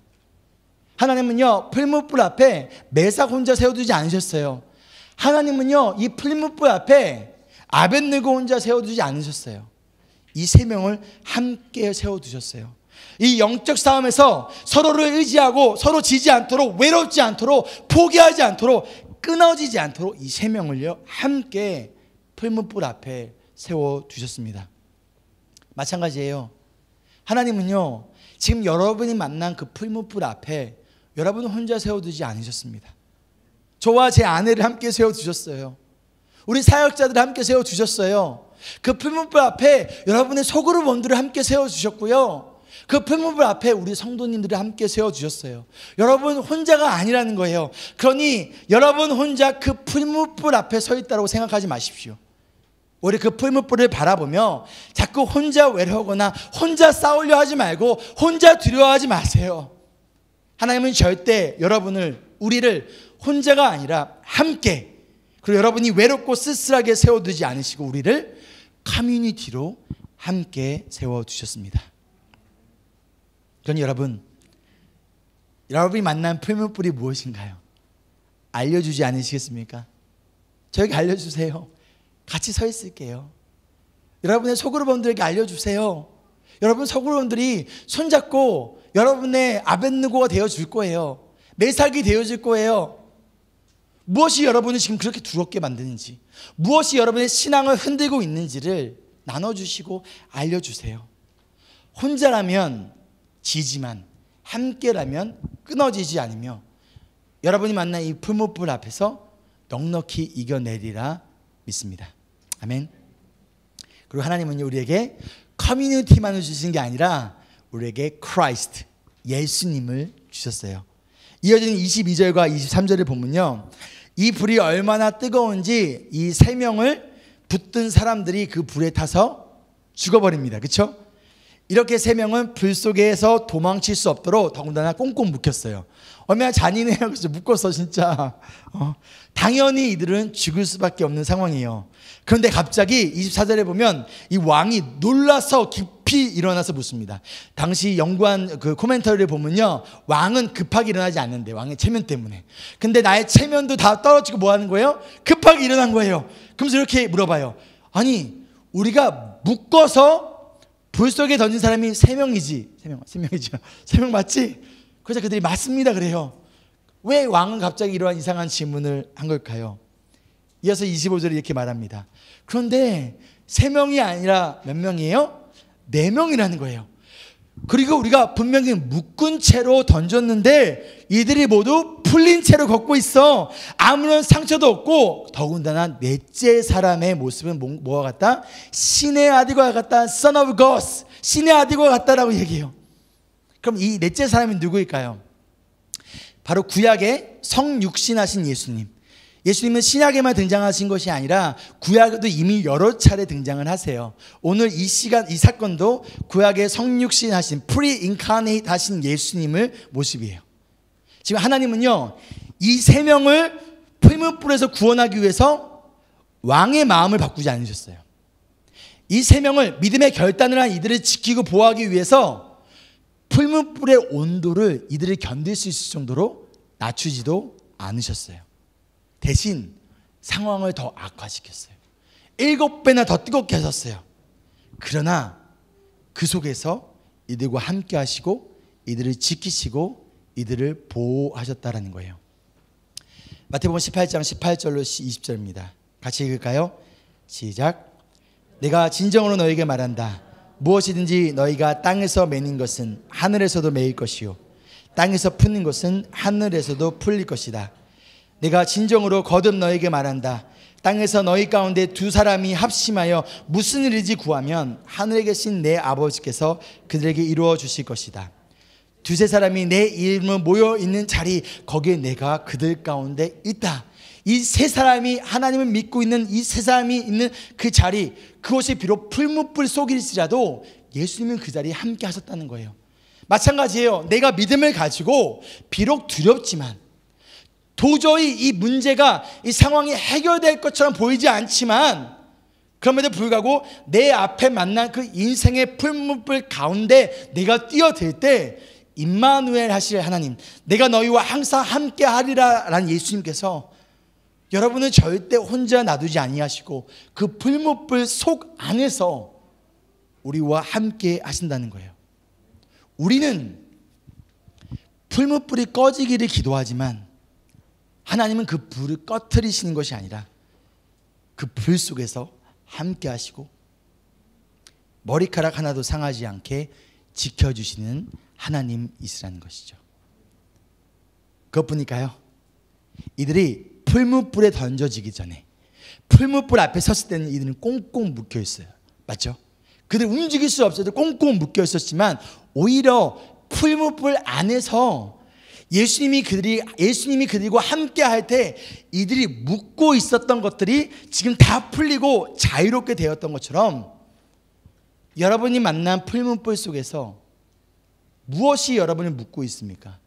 하나님은요, 풀무불 앞에 메삭 혼자 세워두지 않으셨어요. 하나님은요, 이 풀무불 앞에 아벳느고 혼자 세워두지 않으셨어요. 이 세 명을 함께 세워두셨어요. 이 영적 싸움에서 서로를 의지하고 서로 지지 않도록, 외롭지 않도록, 포기하지 않도록, 끊어지지 않도록 이 세 명을요, 함께 풀무불 앞에 세워두셨습니다. 마찬가지예요. 하나님은요, 지금 여러분이 만난 그 풀무불 앞에 여러분을 혼자 세워두지 않으셨습니다. 저와 제 아내를 함께 세워두셨어요. 우리 사역자들을 함께 세워두셨어요. 그 풀무불 앞에 여러분의 소그룹원들을 함께 세워주셨고요. 그 풀무불 앞에 우리 성도님들이 함께 세워주셨어요. 여러분 혼자가 아니라는 거예요. 그러니 여러분 혼자 그 풀무불 앞에 서 있다고 생각하지 마십시오. 우리 그 풀무불을 바라보며 자꾸 혼자 외로우거나 혼자 싸우려 하지 말고 혼자 두려워하지 마세요. 하나님은 절대 우리를 혼자가 아니라 함께, 그리고 여러분이 외롭고 쓸쓸하게 세워두지 않으시고 우리를 커뮤니티로 함께 세워두셨습니다. 그러니 여러분이 만난 풀무불이 무엇인가요? 알려주지 않으시겠습니까? 저에게 알려주세요. 같이 서 있을게요. 여러분의 소그룹원들에게 알려주세요. 여러분 소그룹원들이 손잡고 여러분의 아벤누고가 되어줄 거예요. 메삭이 되어줄 거예요. 무엇이 여러분을 지금 그렇게 두렵게 만드는지, 무엇이 여러분의 신앙을 흔들고 있는지를 나눠주시고 알려주세요. 혼자라면 지지만 함께라면 끊어지지 않으며 여러분이 만난 이 풀무불 앞에서 넉넉히 이겨내리라 믿습니다. 아멘. 그리고 하나님은 우리에게 커뮤니티만을 주신 게 아니라 우리에게 크라이스트, 예수님을 주셨어요. 이어지는 22절과 23절을 보면요, 이 불이 얼마나 뜨거운지 이 3명을 붙든 사람들이 그 불에 타서 죽어버립니다. 그렇죠? 이렇게 3명은 불 속에서 도망칠 수 없도록 더군다나 꽁꽁 묶였어요. 얼마나 잔인해요. 그렇죠? 묶어서 진짜 당연히 이들은 죽을 수밖에 없는 상황이에요. 그런데 갑자기 24절에 보면 이 왕이 놀라서 깊이 일어나서 묻습니다. 당시 연구한 그 코멘터리를 보면요, 왕은 급하게 일어나지 않는데, 왕의 체면 때문에. 근데 나의 체면도 다 떨어지고 뭐 하는 거예요? 급하게 일어난 거예요. 그러면서 이렇게 물어봐요. 아니, 우리가 묶어서 불 속에 던진 사람이 3명이지. 3명이죠. 3명 맞지? 그래서 그들이 맞습니다 그래요. 왜 왕은 갑자기 이러한 이상한 질문을 한 걸까요? 이어서 25절에 이렇게 말합니다. 그런데 3명이 아니라 몇 명이에요? 4명이라는 거예요. 그리고 우리가 분명히 묶은 채로 던졌는데 이들이 모두 풀린 채로 걷고 있어. 아무런 상처도 없고, 더군다나 넷째 사람의 모습은 뭐와 같다? 신의 아들과 같다. Son of God, 신의 아들과 같다라고 얘기해요. 그럼 이 넷째 사람이 누구일까요? 바로 구약의 성육신하신 예수님. 예수님은 신약에만 등장하신 것이 아니라 구약에도 이미 여러 차례 등장을 하세요. 오늘 이 사건도 구약의 성육신하신 프리인카네이트 하신 예수님을 모습이에요. 지금 하나님은요, 이 3명을 풀무불에서 구원하기 위해서 왕의 마음을 바꾸지 않으셨어요. 이 3명을 믿음의 결단을 한 이들을 지키고 보호하기 위해서 풀무불의 온도를 이들이 견딜 수 있을 정도로 낮추지도 않으셨어요. 대신 상황을 더 악화시켰어요. 7배나 더 뜨겁게 하셨어요. 그러나 그 속에서 이들과 함께 하시고 이들을 지키시고 이들을 보호하셨다라는 거예요. 마태복음 18장 18절로 20절입니다. 같이 읽을까요? 시작. 내가 진정으로 너에게 말한다. 무엇이든지 너희가 땅에서 매는 것은 하늘에서도 매일 것이요 땅에서 푸는 것은 하늘에서도 풀릴 것이다. 내가 진정으로 거듭 너에게 말한다. 땅에서 너희 가운데 2사람이 합심하여 무슨 일이지 구하면 하늘에 계신 내 아버지께서 그들에게 이루어 주실 것이다. 2-3사람이 내 이름으로 모여 있는 자리, 거기에 내가 그들 가운데 있다. 이 3사람이 하나님을 믿고 있는 이 3사람이 있는 그 자리, 그곳이 비록 풀무불 속일지라도 예수님은 그 자리에 함께 하셨다는 거예요. 마찬가지예요. 내가 믿음을 가지고 비록 두렵지만, 도저히 이 문제가, 이 상황이 해결될 것처럼 보이지 않지만, 그럼에도 불구하고 내 앞에 만난 그 인생의 풀무불 가운데 내가 뛰어들 때 임마누엘 하실 하나님, 내가 너희와 항상 함께 하리라 라는 예수님께서 여러분을 절대 혼자 놔두지 아니하시고 그 풀무불 속 안에서 우리와 함께 하신다는 거예요. 우리는 풀무불이 꺼지기를 기도하지만 하나님은 그 불을 꺼트리시는 것이 아니라 그 불 속에서 함께 하시고 머리카락 하나도 상하지 않게 지켜주시는 하나님이시라는 것이죠. 그것뿐일까요? 이들이 풀무불에 던져지기 전에, 풀무불 앞에 섰을 때는 이들은 꽁꽁 묶여 있어요. 맞죠? 그들 움직일 수 없어도 꽁꽁 묶여 있었지만 오히려 풀무불 안에서 예수님이 그들과 함께 할 때 이들이 묶고 있었던 것들이 지금 다 풀리고 자유롭게 되었던 것처럼 여러분이 만난 풀무불 속에서 무엇이 여러분을 묶고 있습니까?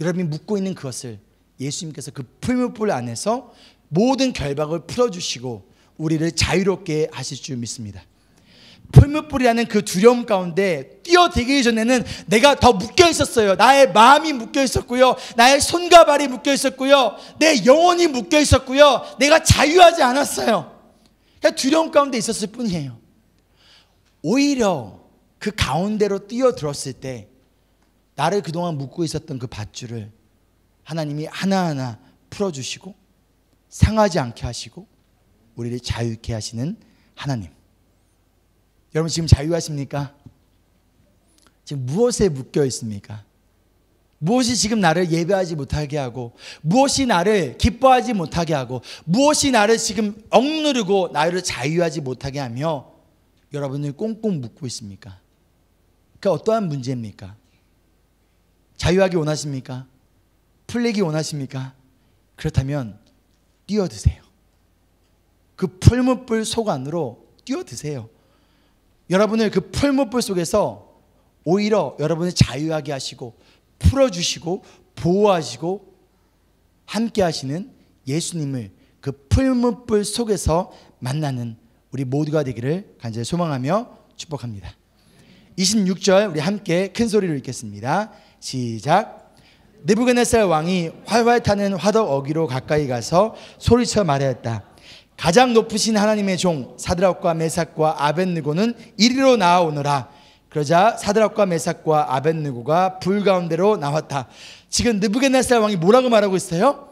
여러분이 묶고 있는 그것을 예수님께서 그 풀무불 안에서 모든 결박을 풀어주시고 우리를 자유롭게 하실 줄 믿습니다. 풀무불이라는 그 두려움 가운데 뛰어들기 전에는 내가 더 묶여 있었어요. 나의 마음이 묶여 있었고요, 나의 손과 발이 묶여 있었고요, 내 영혼이 묶여 있었고요, 내가 자유하지 않았어요. 그냥 두려움 가운데 있었을 뿐이에요. 오히려 그 가운데로 뛰어들었을 때 나를 그동안 묶고 있었던 그 밧줄을 하나님이 하나하나 풀어주시고 상하지 않게 하시고 우리를 자유케 하시는 하나님. 여러분 지금 자유하십니까? 지금 무엇에 묶여 있습니까? 무엇이 지금 나를 예배하지 못하게 하고, 무엇이 나를 기뻐하지 못하게 하고, 무엇이 나를 지금 억누르고 나를 자유하지 못하게 하며 여러분을 꽁꽁 묶고 있습니까? 그 어떠한 문제입니까? 자유하기 원하십니까? 풀리기 원하십니까? 그렇다면 뛰어드세요. 그 풀무불 속 안으로 뛰어드세요. 여러분을 그 풀무불 속에서 오히려 여러분을 자유하게 하시고 풀어주시고 보호하시고 함께 하시는 예수님을 그 풀무불 속에서 만나는 우리 모두가 되기를 간절히 소망하며 축복합니다. 26절 우리 함께 큰 소리로 읽겠습니다. 시작. 느부갓네살 왕이 활활 타는 화덕 어귀로 가까이 가서 소리쳐 말하였다. 가장 높으신 하나님의 종 사드락과 메삭과 아벳느고는 이리로 나아오너라. 그러자 사드락과 메삭과 아벳느고가 불 가운데로 나왔다. 지금 느부갓네살 왕이 뭐라고 말하고 있어요?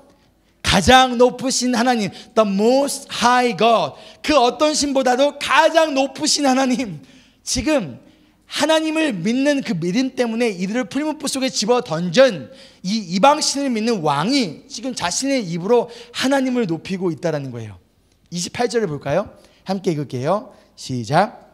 가장 높으신 하나님, the most high God, 그 어떤 신보다도 가장 높으신 하나님. 지금 하나님을 믿는 그 믿음 때문에 이들을 풀무불 속에 집어 던전 이 이방신을 믿는 왕이 지금 자신의 입으로 하나님을 높이고 있다는 거예요. 28절을 볼까요? 함께 읽을게요. 시작.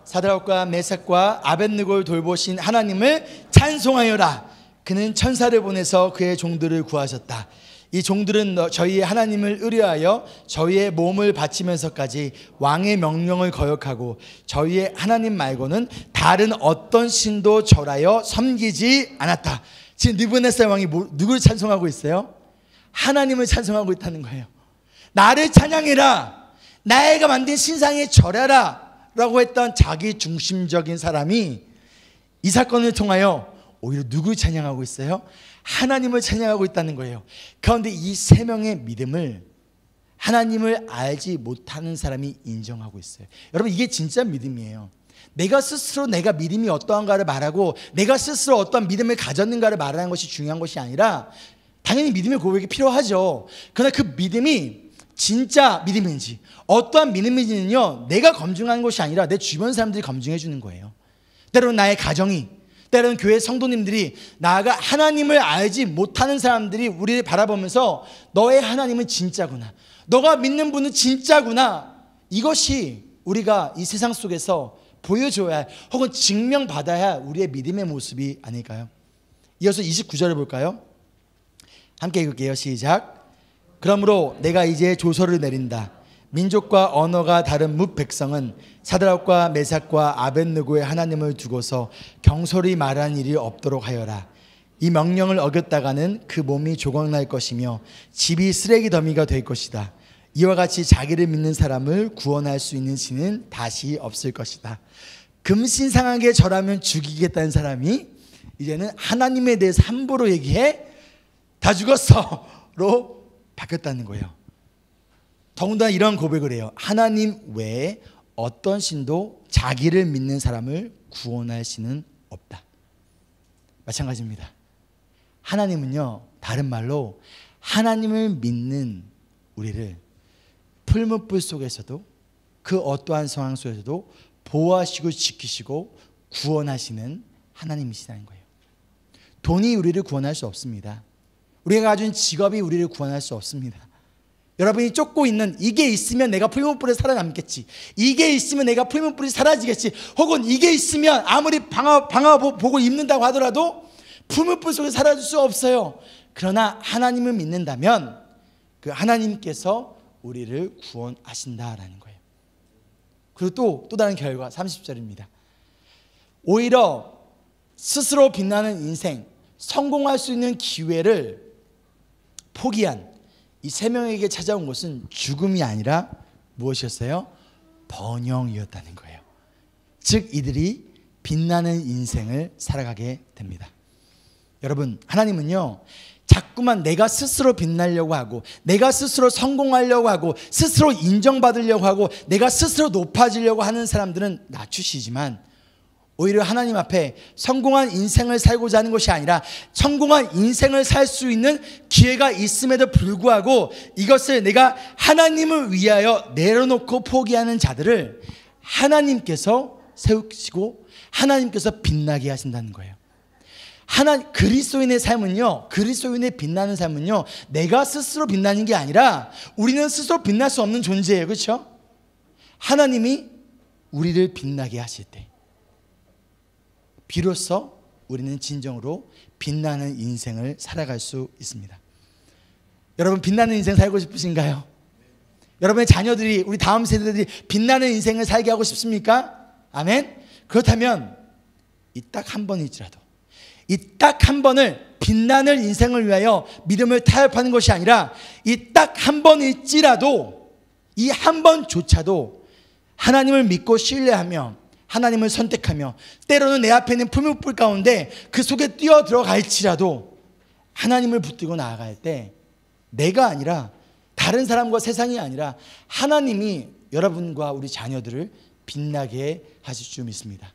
사드락과 메삭과 아벳느고를 돌보신 하나님을 찬송하여라. 그는 천사를 보내서 그의 종들을 구하셨다. 이 종들은 저희의 하나님을 의뢰하여 저희의 몸을 바치면서까지 왕의 명령을 거역하고 저희의 하나님 말고는 다른 어떤 신도 절하여 섬기지 않았다. 지금 느부갓네살 왕이 누구를 찬송하고 있어요? 하나님을 찬송하고 있다는 거예요. 나를 찬양해라, 나가 만든 신상에 절하라 라고 했던 자기 중심적인 사람이 이 사건을 통하여 오히려 누구를 찬양하고 있어요? 하나님을 찬양하고 있다는 거예요. 그런데 이 세 명의 믿음을 하나님을 알지 못하는 사람이 인정하고 있어요. 여러분 이게 진짜 믿음이에요. 내가 스스로 내가 믿음이 어떠한가를 말하고 내가 스스로 어떤 믿음을 가졌는가를 말하는 것이 중요한 것이 아니라 당연히 믿음의 고백이 필요하죠. 그러나 그 믿음이 진짜 믿음인지 어떠한 믿음인지는요 내가 검증하는 것이 아니라 내 주변 사람들이 검증해 주는 거예요. 때로는 나의 가정이, 때로는 교회 성도님들이, 나아가 하나님을 알지 못하는 사람들이 우리를 바라보면서 너의 하나님은 진짜구나, 너가 믿는 분은 진짜구나, 이것이 우리가 이 세상 속에서 보여줘야 할 혹은 증명받아야 할 우리의 믿음의 모습이 아닐까요? 이어서 29절을 볼까요? 함께 읽을게요. 시작. 그러므로 내가 이제 조서를 내린다. 민족과 언어가 다른 뭇 백성은 사드락과 메삭과 아벳느고의 하나님을 두고서 경솔히 말하는 일이 없도록 하여라. 이 명령을 어겼다가는 그 몸이 조각날 것이며 집이 쓰레기 더미가 될 것이다. 이와 같이 자기를 믿는 사람을 구원할 수 있는 신은 다시 없을 것이다. 금신상하게 절하면 죽이겠다는 사람이 이제는 하나님에 대해서 함부로 얘기해 다 죽었어로 바뀌었다는 거예요. 더군다나 이런 고백을 해요. 하나님 외에 어떤 신도 자기를 믿는 사람을 구원할 신은 없다. 마찬가지입니다. 하나님은요, 다른 말로 하나님을 믿는 우리를 풀무불 속에서도 그 어떠한 상황 속에서도 보호하시고 지키시고 구원하시는 하나님이시라는 거예요. 돈이 우리를 구원할 수 없습니다. 우리가 가진 직업이 우리를 구원할 수 없습니다. 여러분이 쫓고 있는 이게 있으면 내가 풀무불에 살아남겠지, 이게 있으면 내가 풀무불이 사라지겠지, 혹은 이게 있으면 아무리 방화복을 입는다고 하더라도 풀무불 속에 사라질 수 없어요. 그러나 하나님을 믿는다면 그 하나님께서 우리를 구원하신다라는 거예요. 그리고 또 다른 결과 30절입니다. 오히려 스스로 빛나는 인생, 성공할 수 있는 기회를 포기한 이 세 명에게 찾아온 것은 죽음이 아니라 무엇이었어요? 번영이었다는 거예요. 즉 이들이 빛나는 인생을 살아가게 됩니다. 여러분, 하나님은요 자꾸만 내가 스스로 빛나려고 하고, 내가 스스로 성공하려고 하고, 스스로 인정받으려고 하고, 내가 스스로 높아지려고 하는 사람들은 낮추시지만, 오히려 하나님 앞에 성공한 인생을 살고자 하는 것이 아니라 성공한 인생을 살 수 있는 기회가 있음에도 불구하고 이것을 내가 하나님을 위하여 내려놓고 포기하는 자들을 하나님께서 세우시고 하나님께서 빛나게 하신다는 거예요. 그리스도인의 삶은요, 그리스도인의 빛나는 삶은요, 내가 스스로 빛나는 게 아니라 우리는 스스로 빛날 수 없는 존재예요. 그렇죠? 하나님이 우리를 빛나게 하실 때 비로소 우리는 진정으로 빛나는 인생을 살아갈 수 있습니다. 여러분, 빛나는 인생 살고 싶으신가요? 여러분의 자녀들이, 우리 다음 세대들이 빛나는 인생을 살게 하고 싶습니까? 아멘? 그렇다면 이 딱 한 번일지라도, 이 딱 한 번을 빛나는 인생을 위하여 믿음을 타협하는 것이 아니라 이 딱 한 번일지라도, 이 한 번조차도 하나님을 믿고 신뢰하며 하나님을 선택하며, 때로는 내 앞에 있는 풀무불 가운데 그 속에 뛰어 들어갈지라도 하나님을 붙들고 나아갈 때 내가 아니라, 다른 사람과 세상이 아니라 하나님이 여러분과 우리 자녀들을 빛나게 하실 줄 믿습니다.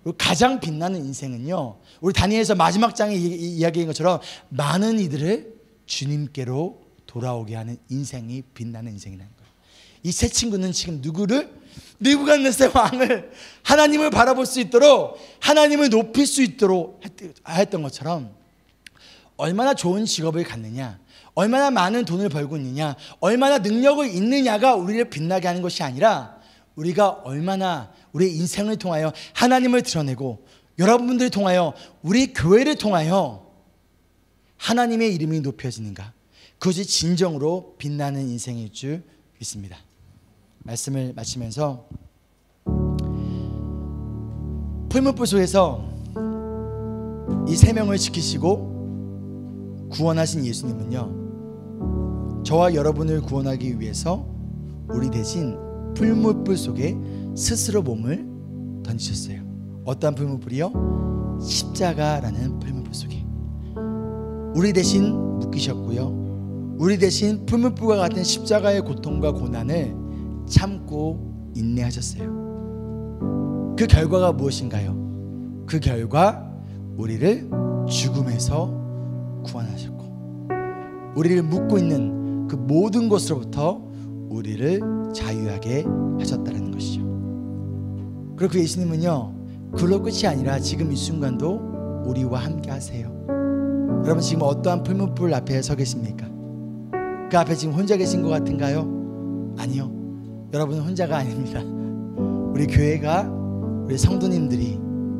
그리고 가장 빛나는 인생은요, 우리 다니엘서 마지막 장에 이야기한 것처럼 많은 이들을 주님께로 돌아오게 하는 인생이 빛나는 인생이라는 거예요. 이 세 친구는 지금 느부갓네살 왕을, 하나님을 바라볼 수 있도록, 하나님을 높일 수 있도록 했던 것처럼, 얼마나 좋은 직업을 갖느냐, 얼마나 많은 돈을 벌고 있느냐, 얼마나 능력을 있느냐가 우리를 빛나게 하는 것이 아니라 우리가 얼마나 우리의 인생을 통하여 하나님을 드러내고, 여러분들을 통하여, 우리 교회를 통하여 하나님의 이름이 높여지는가, 그것이 진정으로 빛나는 인생일 줄 믿습니다. 말씀을 마치면서, 풀무불 속에서 이 세 명을 지키시고 구원하신 예수님은요, 저와 여러분을 구원하기 위해서 우리 대신 풀무불 속에 스스로 몸을 던지셨어요. 어떠한 풀무불이요? 십자가라는 풀무불 속에 우리 대신 묶이셨고요, 우리 대신 풀무불과 같은 십자가의 고통과 고난을 참고 인내하셨어요. 그 결과가 무엇인가요? 그 결과 우리를 죽음에서 구원하셨고, 우리를 묶고 있는 그 모든 것으로부터 우리를 자유하게 하셨다는 것이죠. 그리고 그 예수님은요, 그걸로 끝이 아니라 지금 이 순간도 우리와 함께 하세요. 여러분, 지금 어떠한 풀무불 앞에 서 계십니까? 그 앞에 지금 혼자 계신 것 같은가요? 아니요, 여러분은 혼자가 아닙니다. 우리 교회가, 우리 성도님들이,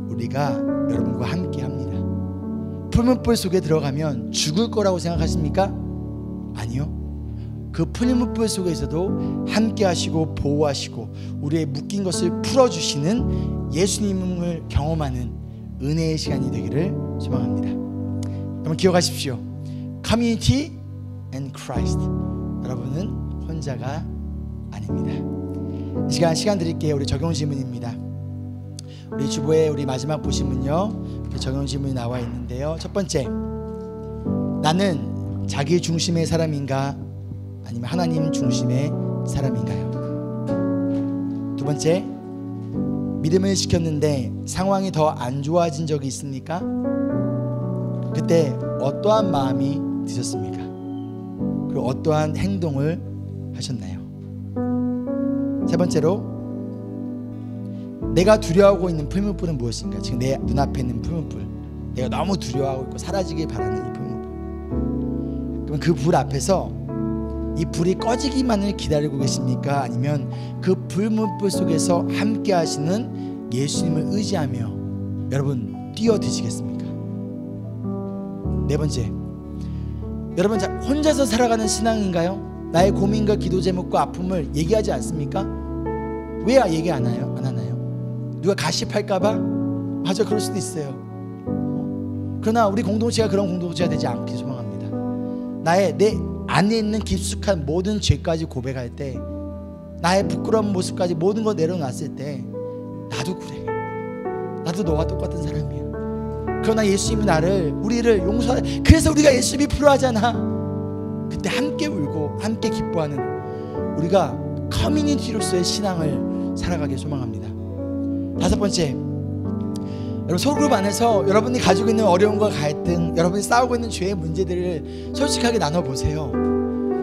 우리가 여러분과 함께 합니다. 풀무불 속에 들어가면 죽을 거라고 생각하십니까? 아니요, 그 풀무불 속에서도 함께 하시고 보호하시고 우리의 묶인 것을 풀어주시는 예수님을 경험하는 은혜의 시간이 되기를 소망합니다. 여러분, 기억하십시오. Community and Christ. 여러분은 혼자가 아닙니다. 이 시간 드릴게요. 우리 적용 질문입니다. 우리 주보에 우리 마지막 보시면요, 적용 질문이 나와 있는데요. 첫 번째, 나는 자기 중심의 사람인가 아니면 하나님 중심의 사람인가요? 두 번째, 믿음을 지켰는데 상황이 더 안 좋아진 적이 있습니까? 그때 어떠한 마음이 드셨습니까? 그리고 어떠한 행동을 하셨나요? 세 번째로, 내가 두려워하고 있는 풀무불은 무엇인가? 지금 내 눈앞에 있는 풀무불, 내가 너무 두려워하고 있고 사라지길 바라는 이 풀무불. 그러면 그 불 앞에서 이 불이 꺼지기만을 기다리고 계십니까? 아니면 그 불문불 속에서 함께 하시는 예수님을 의지하며 여러분 뛰어드시겠습니까? 네 번째, 여러분 혼자서 살아가는 신앙인가요? 나의 고민과 기도 제목과 아픔을 얘기하지 않습니까? 왜 얘기 안 하나요? 누가 가십할까봐? 맞아, 그럴 수도 있어요. 그러나 우리 공동체가 그런 공동체가 되지 않길 소망합니다. 내 안에 있는 깊숙한 모든 죄까지 고백할 때, 나의 부끄러운 모습까지 모든 걸 내려놨을 때, 나도 그래, 나도 너와 똑같은 사람이야. 그러나 예수님이 우리를 용서해. 그래서 우리가 예수님이 필요하잖아. 그때 함께 울고 함께 기뻐하는 우리가 커뮤니티로서의 신앙을 살아가길 소망합니다. 다섯 번째, 여러분 소그룹 안에서 여러분이 가지고 있는 어려움과 갈등, 여러분이 싸우고 있는 죄의 문제들을 솔직하게 나눠보세요.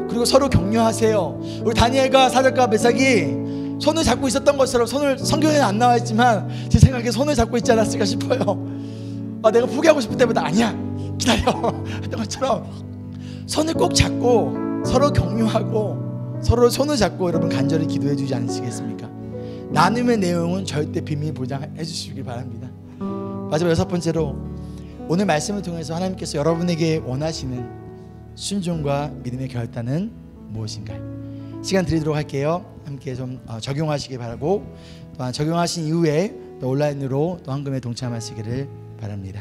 그리고 서로 격려하세요. 우리 다니엘과 사드락과 메삭이 손을 잡고 있었던 것처럼, 성경에는 안 나와 있지만 제 생각에 손을 잡고 있지 않았을까 싶어요. 내가 포기하고 싶을 때마다 아니야, 기다려 했던 것처럼 손을 꼭 잡고 서로 격려하고 서로 손을 잡고 여러분 간절히 기도해 주지 않으시겠습니까? 나눔의 내용은 절대 비밀 보장해 주시기 바랍니다. 마지막 여섯 번째로, 오늘 말씀을 통해서 하나님께서 여러분에게 원하시는 순종과 믿음의 결단은 무엇인가? 시간 드리도록 할게요. 함께 좀 적용하시기 바라고, 또한 적용하신 이후에 또 온라인으로 또 헌금에 동참하시기를 바랍니다.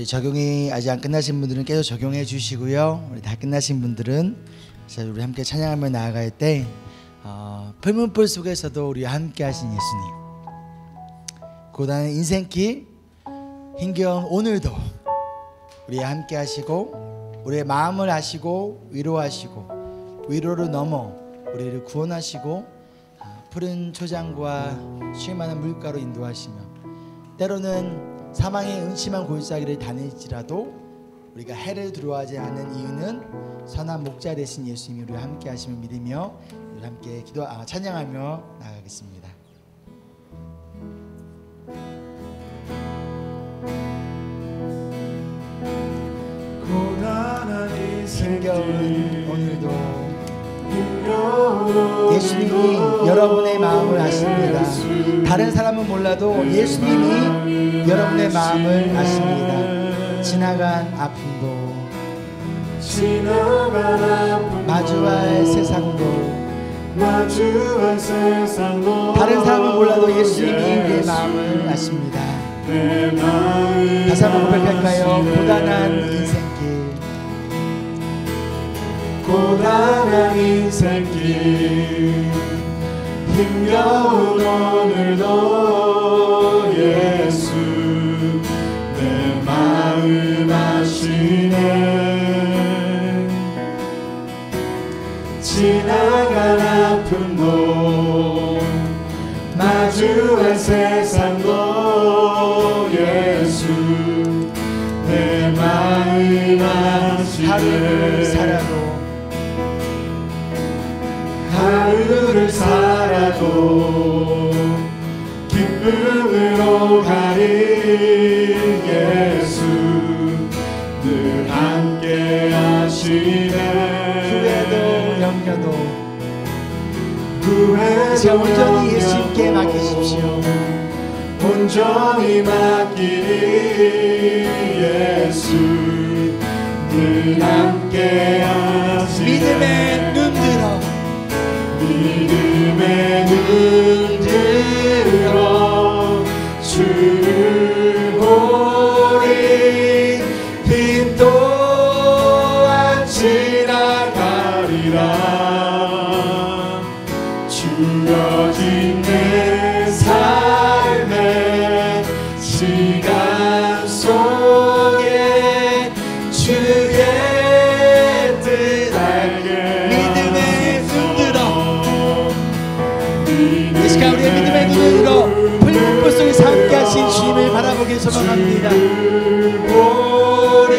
적용이 아직 안 끝나신 분들은 계속 적용해 주시고요. 우리 다 끝나신 분들은 우리 함께 찬양하며 나아갈 때 불문불 속에서도 우리와 함께 하신 예수님, 고단한 인생길 힘겨운 오늘도 우리와 함께 하시고 우리의 마음을 아시고 위로하시고 위로를 넘어 우리를 구원하시고 푸른 초장과 쉴만한 물가로 인도하시며 때로는 사망의 음침한 골짜기를 다닐지라도 우리가 해를 두려워하지 않는 이유는 선한 목자 되신 예수님이 우리와 함께 하심을 믿으며 우리 함께 찬양하며 나아가겠습니다. 고단한 힘겨운 오늘도 힘겨운 예수님이 여러분의 마음을 아십니다. 다른 사람은 몰라도 예수님이 여러분의 마음을 아십니다. 지나간 아픔도 마주할 세상도 다른 사람은 몰라도 예수님이 우리의 마음을 아십니다. 내 마음 다시 한번 고백할까요? 고단한 인생길, 고단한 인생길 힘겨운 오늘도 예수 내 마음 아시네 지나간 아픔도 마주한 세상도 예수 내 마음 하루를 아시네 살아도 하루를 살아도 기쁨으로 가리 예수 늘 함께 하시네 후회도 염려도 후회도 이제 온전히 예수님께 맡기십시오. 온전히 맡기리 예수 늘 함께 하시네 믿음의 눈 들어 믿음의 눈 들어 주를 보리 빛 또한 지나가리라 주어진 내 삶의 시간 속에 주의 뜻 알게 믿음의 눈 들어 이 시간 우리의 믿음의 눈을 들어 풀문불 속에서 함께 하신 주님을 바라보길 소망합니다. 보리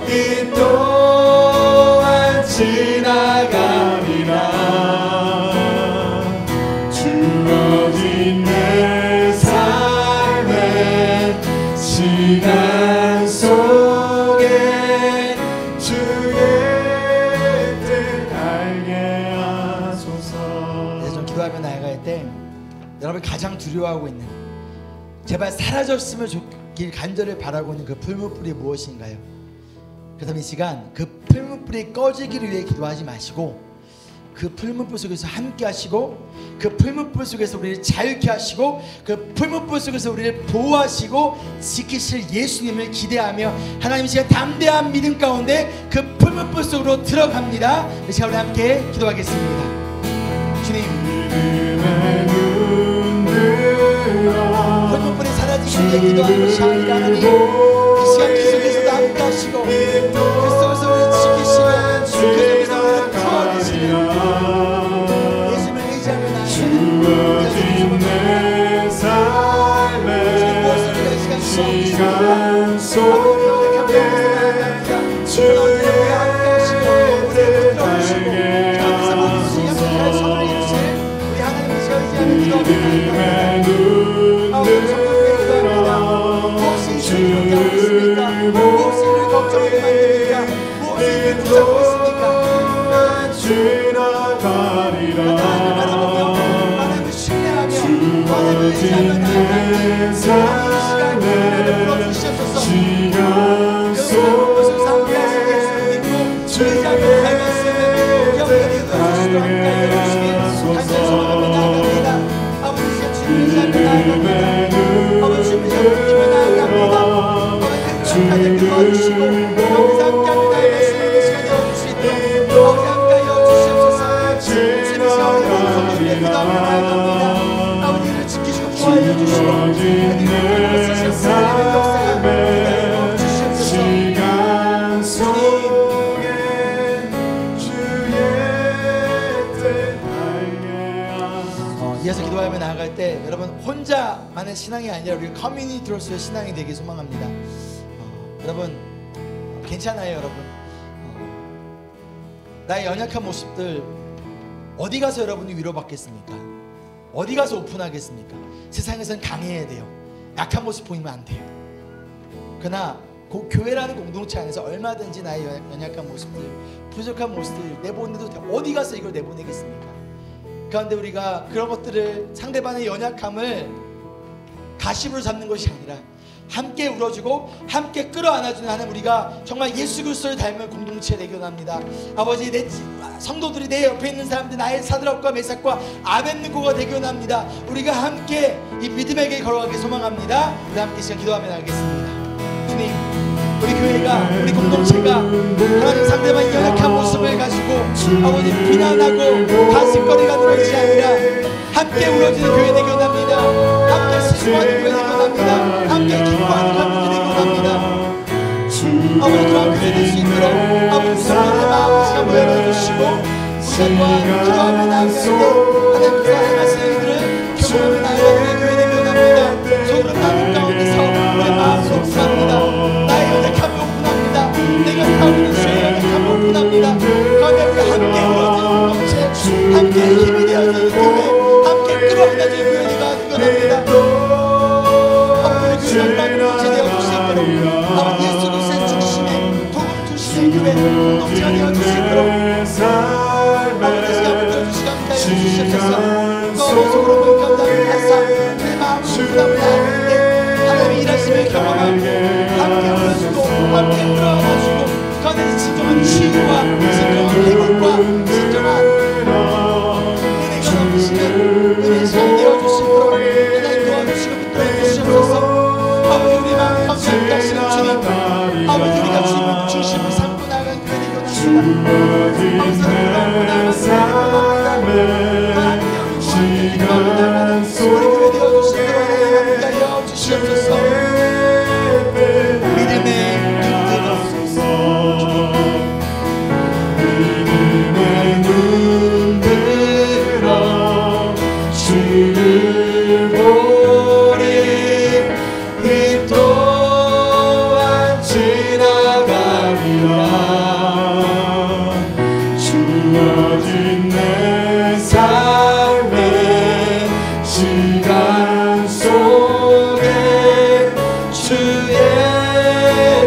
이 또한 지나가리라 주어진 내 삶의 시간 속에 주의 뜻 알게 하소서 네, 좀 기도하며 나아갈 때 여러분이 가장 두려워하고 있는 제발 사라졌으면 좋길 간절히 바라고 있는 그 풀무불이 무엇인가요? 그렇다면 이 시간 그 풀무불이 꺼지기를 위해 기도하지 마시고 그 풀무불 속에서 함께 하시고 그 풀무불 속에서 우리를 자유케 하시고 그 풀무불 속에서 우리를 보호하시고 지키실 예수님을 기대하며 하나님 이 시간 담대한 믿음 가운데 그 풀무불 속으로 들어갑니다. 이 시간 우리 함께 기도하겠습니다. 주님 믿음의 눈 들어 풀무불이 사라지기 위해 기도하는 것이 아니라 하나님 이 시간 그 속에서도 함께 하시고 그 속에서 우리를 지키시고 그 속에서 우리를 구원하시는 예수님을 의지하며 주어진 내 삶의 시간 속에 주의 뜻 알게 하소서 믿음의 눈 들어 주를 보리 빛 또한 지나가리라 주어진 내 삶의 시간 속에 주의 뜻 알게 하소서 믿음의 눈 들어 주를 주어진 내 삶의 시간 속에 주의 뜻 알게 하소서 이어서 기도하며 나아갈 때 여러분 혼자만의 신앙이 아니라 우리 커뮤니티로서의 신앙이 되길 소망합니다. 여러분 괜찮아요 여러분. 나의 연약한 모습들 어디 가서 여러분이 위로받겠습니까? 어디 가서 오픈하겠습니까? 세상에선 강해야 돼요. 약한 모습 보이면 안 돼요. 그러나 교회라는 공동체 안에서 얼마든지 나의 연약한 모습들, 부족한 모습들 내보내도 돼요. 어디 가서 이걸 내보내겠습니까? 그런데 우리가 그런 것들을 상대방의 연약함을 가십으로 잡는 것이 아니라 함께 울어주고 함께 끌어안아주는 하나님, 우리가 정말 예수 그리스도를 닮은 공동체 되기 원합니다. 아버지, 내 성도들이 내 옆에 있는 사람들, 나의 사드락과 메삭과 아벳느고가 되기 원합니다. 우리가 함께 이 믿음의 길 걸어가기 소망합니다. 우리 함께 시간 기도하며 나가겠습니다. 주님, 우리 교회가, 우리 공동체가 하나님 상대방의 연약한 모습을 가지고 아버지 비난하고 가슴거리가 늘어지지 아니라 함께 울어주는 교회 되기 원합니다. 함께 수고하는 교회 되기 원합니다. 함께 기뻐하는 가문이 되기 원합니다. 아버지, 그런 교회 될 수 있도록 아버지 성령의 마음을 시간 모여주시고 우리가 기도하며 나아가는데 하나님께서 행하시는 일들을 경험하며 나아가는 교회 되기 원합니다. 소름 나는 가운데서 우리 마음을 오픈합니다. 나의 연약함이 오픈합니다. 내가 살고 있는 죄의 연약함이 오픈합니다. 그런데 우리가 함께 울어주는 공동체, 함께 힘이 되어주는 교회, 함께 끌어안아주는 교회가 되기 원합니다. 아버지, 그 영광 공동체 되어주시도록 아버지 예수 그리스도의 중심에 복음 중심의 교회 공동체가 되어주시도록 아버지 시간을 들어주시갑니다. 주시옵소서. 또 속으로 물감당을 하사 내 마음을 오픈합니다. 하나님의 일하심을 경험하고 함께 울어주고 함께 끌어안아주고 그 안에서 진정한 치유와 진정한 회복과 진정한 은혜가 넘치는 은혜의 시간이 되어주시도록 하나님 도와주시고 붙들어 주시옵소서. 아버지, 우리 마음 감사합니다. 하시는 주님, 아버지, 우리가 주님을 중심을 삼고 나가는 교회 되기 원합니다. 아버지, 사랑으로 나갑니다. 우리 교회 되어주시도록 하나님 함께하여 주시옵소서. 믿음의 눈 들어 주를 보리. 이 또한 지나가리라. 주어진 내 삶의 시간 속에 주의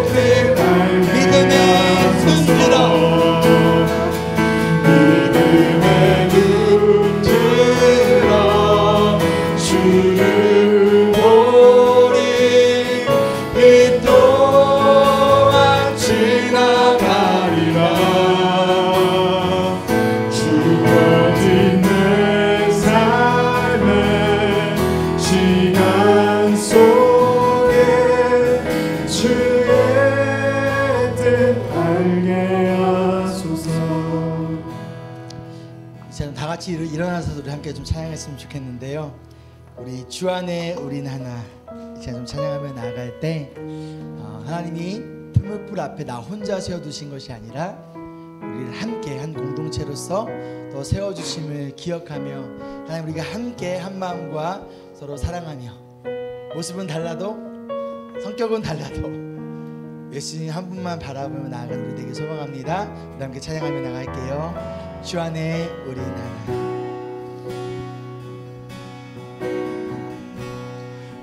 뜻 믿음의 눈 들어 주를 보리. 이 또한 지나가리라. 주어진 내 삶의 시간 속에 주의 뜻 알게 하소서. 이제는 다 같이 일어나서 우리 함께 좀 찬양했으면 좋겠는데요. 우리 주 안에 우린 하나, 이제 좀 찬양하며 나아갈 때 하나님이 풀무불 앞에 나 혼자 세워두신 것이 아니라 우리를 함께 한 공동체로서 또 세워주심을 기억하며 하나님, 우리가 함께 한 마음과 서로 사랑하며 모습은 달라도 성격은 달라도 예수님 한 분만 바라보며 나아가는 우리 되길 소망합니다. 우리 함께 찬양하며 나갈게요. 주 안에 우린 하나.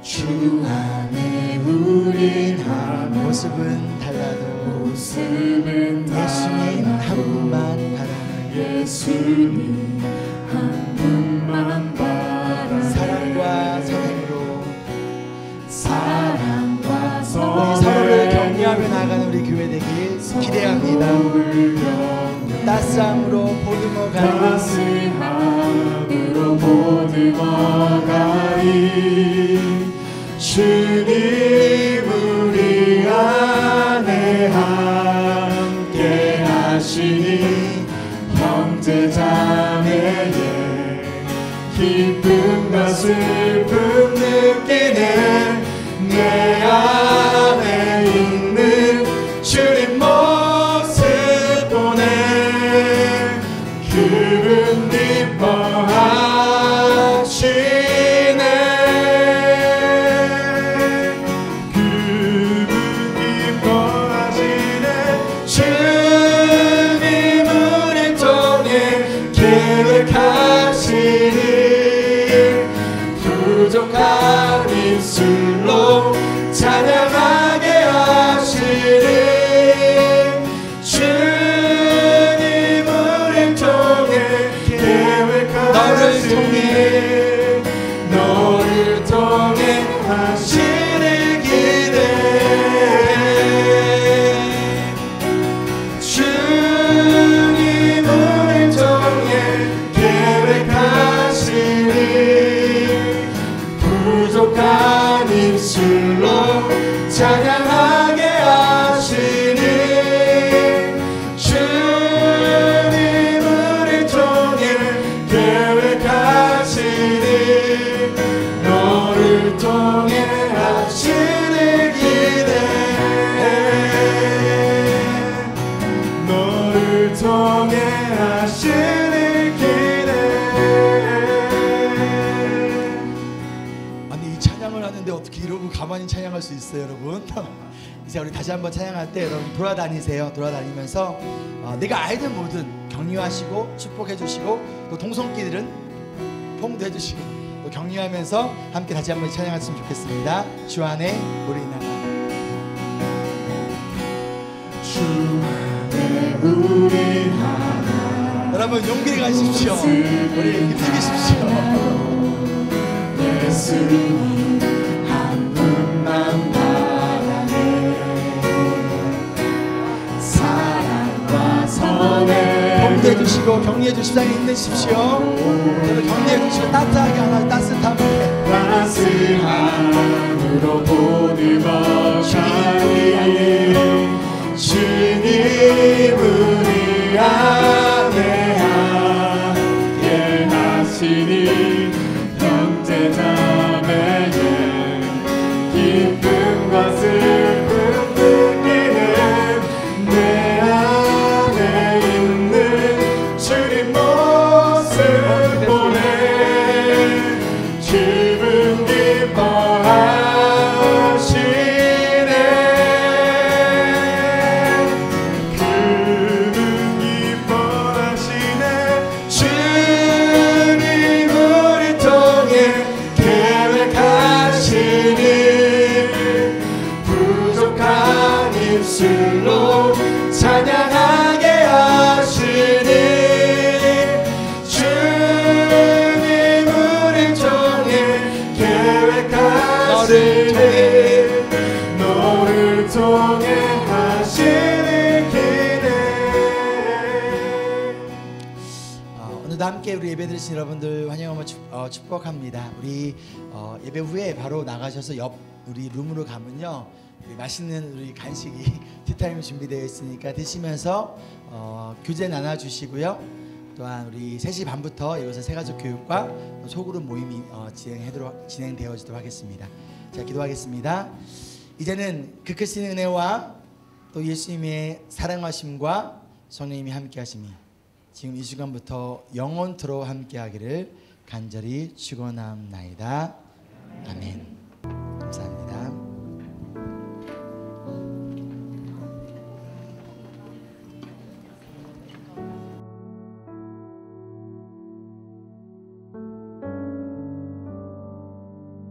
주 안에 우린 하나. 모습은 달라도 예수님 한 분만 바라보며 예수님 한 분만 바라보며 사랑과 선행으로 사랑과 우리 서로를 격려하며 나아가는 우리 교회 되길 기대합니다. 따스함으로 보듬어 가리. 따스함으로 보듬어 가리. 주님 우리 안에 함께 하시니 형제자매의 기쁨과 슬픔 느끼네. 내 안에 있는 주님 모습 보네. 그분 기뻐하시네. 없어요, 여러분. 이제 우리 다시 한번 찬양할 때 여러분 돌아다니세요. 돌아다니면서 내가 알든 모든 격려하시고 축복해 주시고 또 동성끼들은 포옹도 해주시고 또 격려하면서 함께 다시 한번 찬양했으면 좋겠습니다. 주 안에 우리 나라. 주 안에 우리 하나 여러분 용기를 가지십시오. 우리 힘쓰십시오. 예수님 한 분만 바라네 사랑과 선해 격려해 주시고 격려해 주시고 땅에 힘내십시오. 격려해 주시고 따뜻하게 하나 따뜻함을 따스함으로 보는 것이 주님 우리 안에 함께 하시니 형제자매의 기쁨과 슬픔 느끼는 내 안에 있는 주님 모습 보내 기분 기뻐하시네 그분 기뻐하시네 주님 우리 통해 계획하시니 부족한 입술로 찬양하게 하시니 주님 우리 통해 계획하시니 너를 통해 하시는 기대 오늘도 함께 우리 예배 드리신 여러분들 환영하며 축복합니다. 우리 예배 후에 바로 나가셔서 옆 우리 룸으로 가면요 우리 맛있는 우리 간식이 티타임 준비되어 있으니까 드시면서 교제 나눠주시고요. 또한 우리 3시 반부터 이곳에 새가족 교육과 소그룹 모임이 진행되어지도록 하겠습니다. 자, 기도하겠습니다. 이제는 그 크신 은혜와 또 예수님의 사랑하심과 성령님이 함께하심이 지금 이 시간부터 영원토록 함께하기를 간절히 축원합나이다. 아멘. 감사합니다.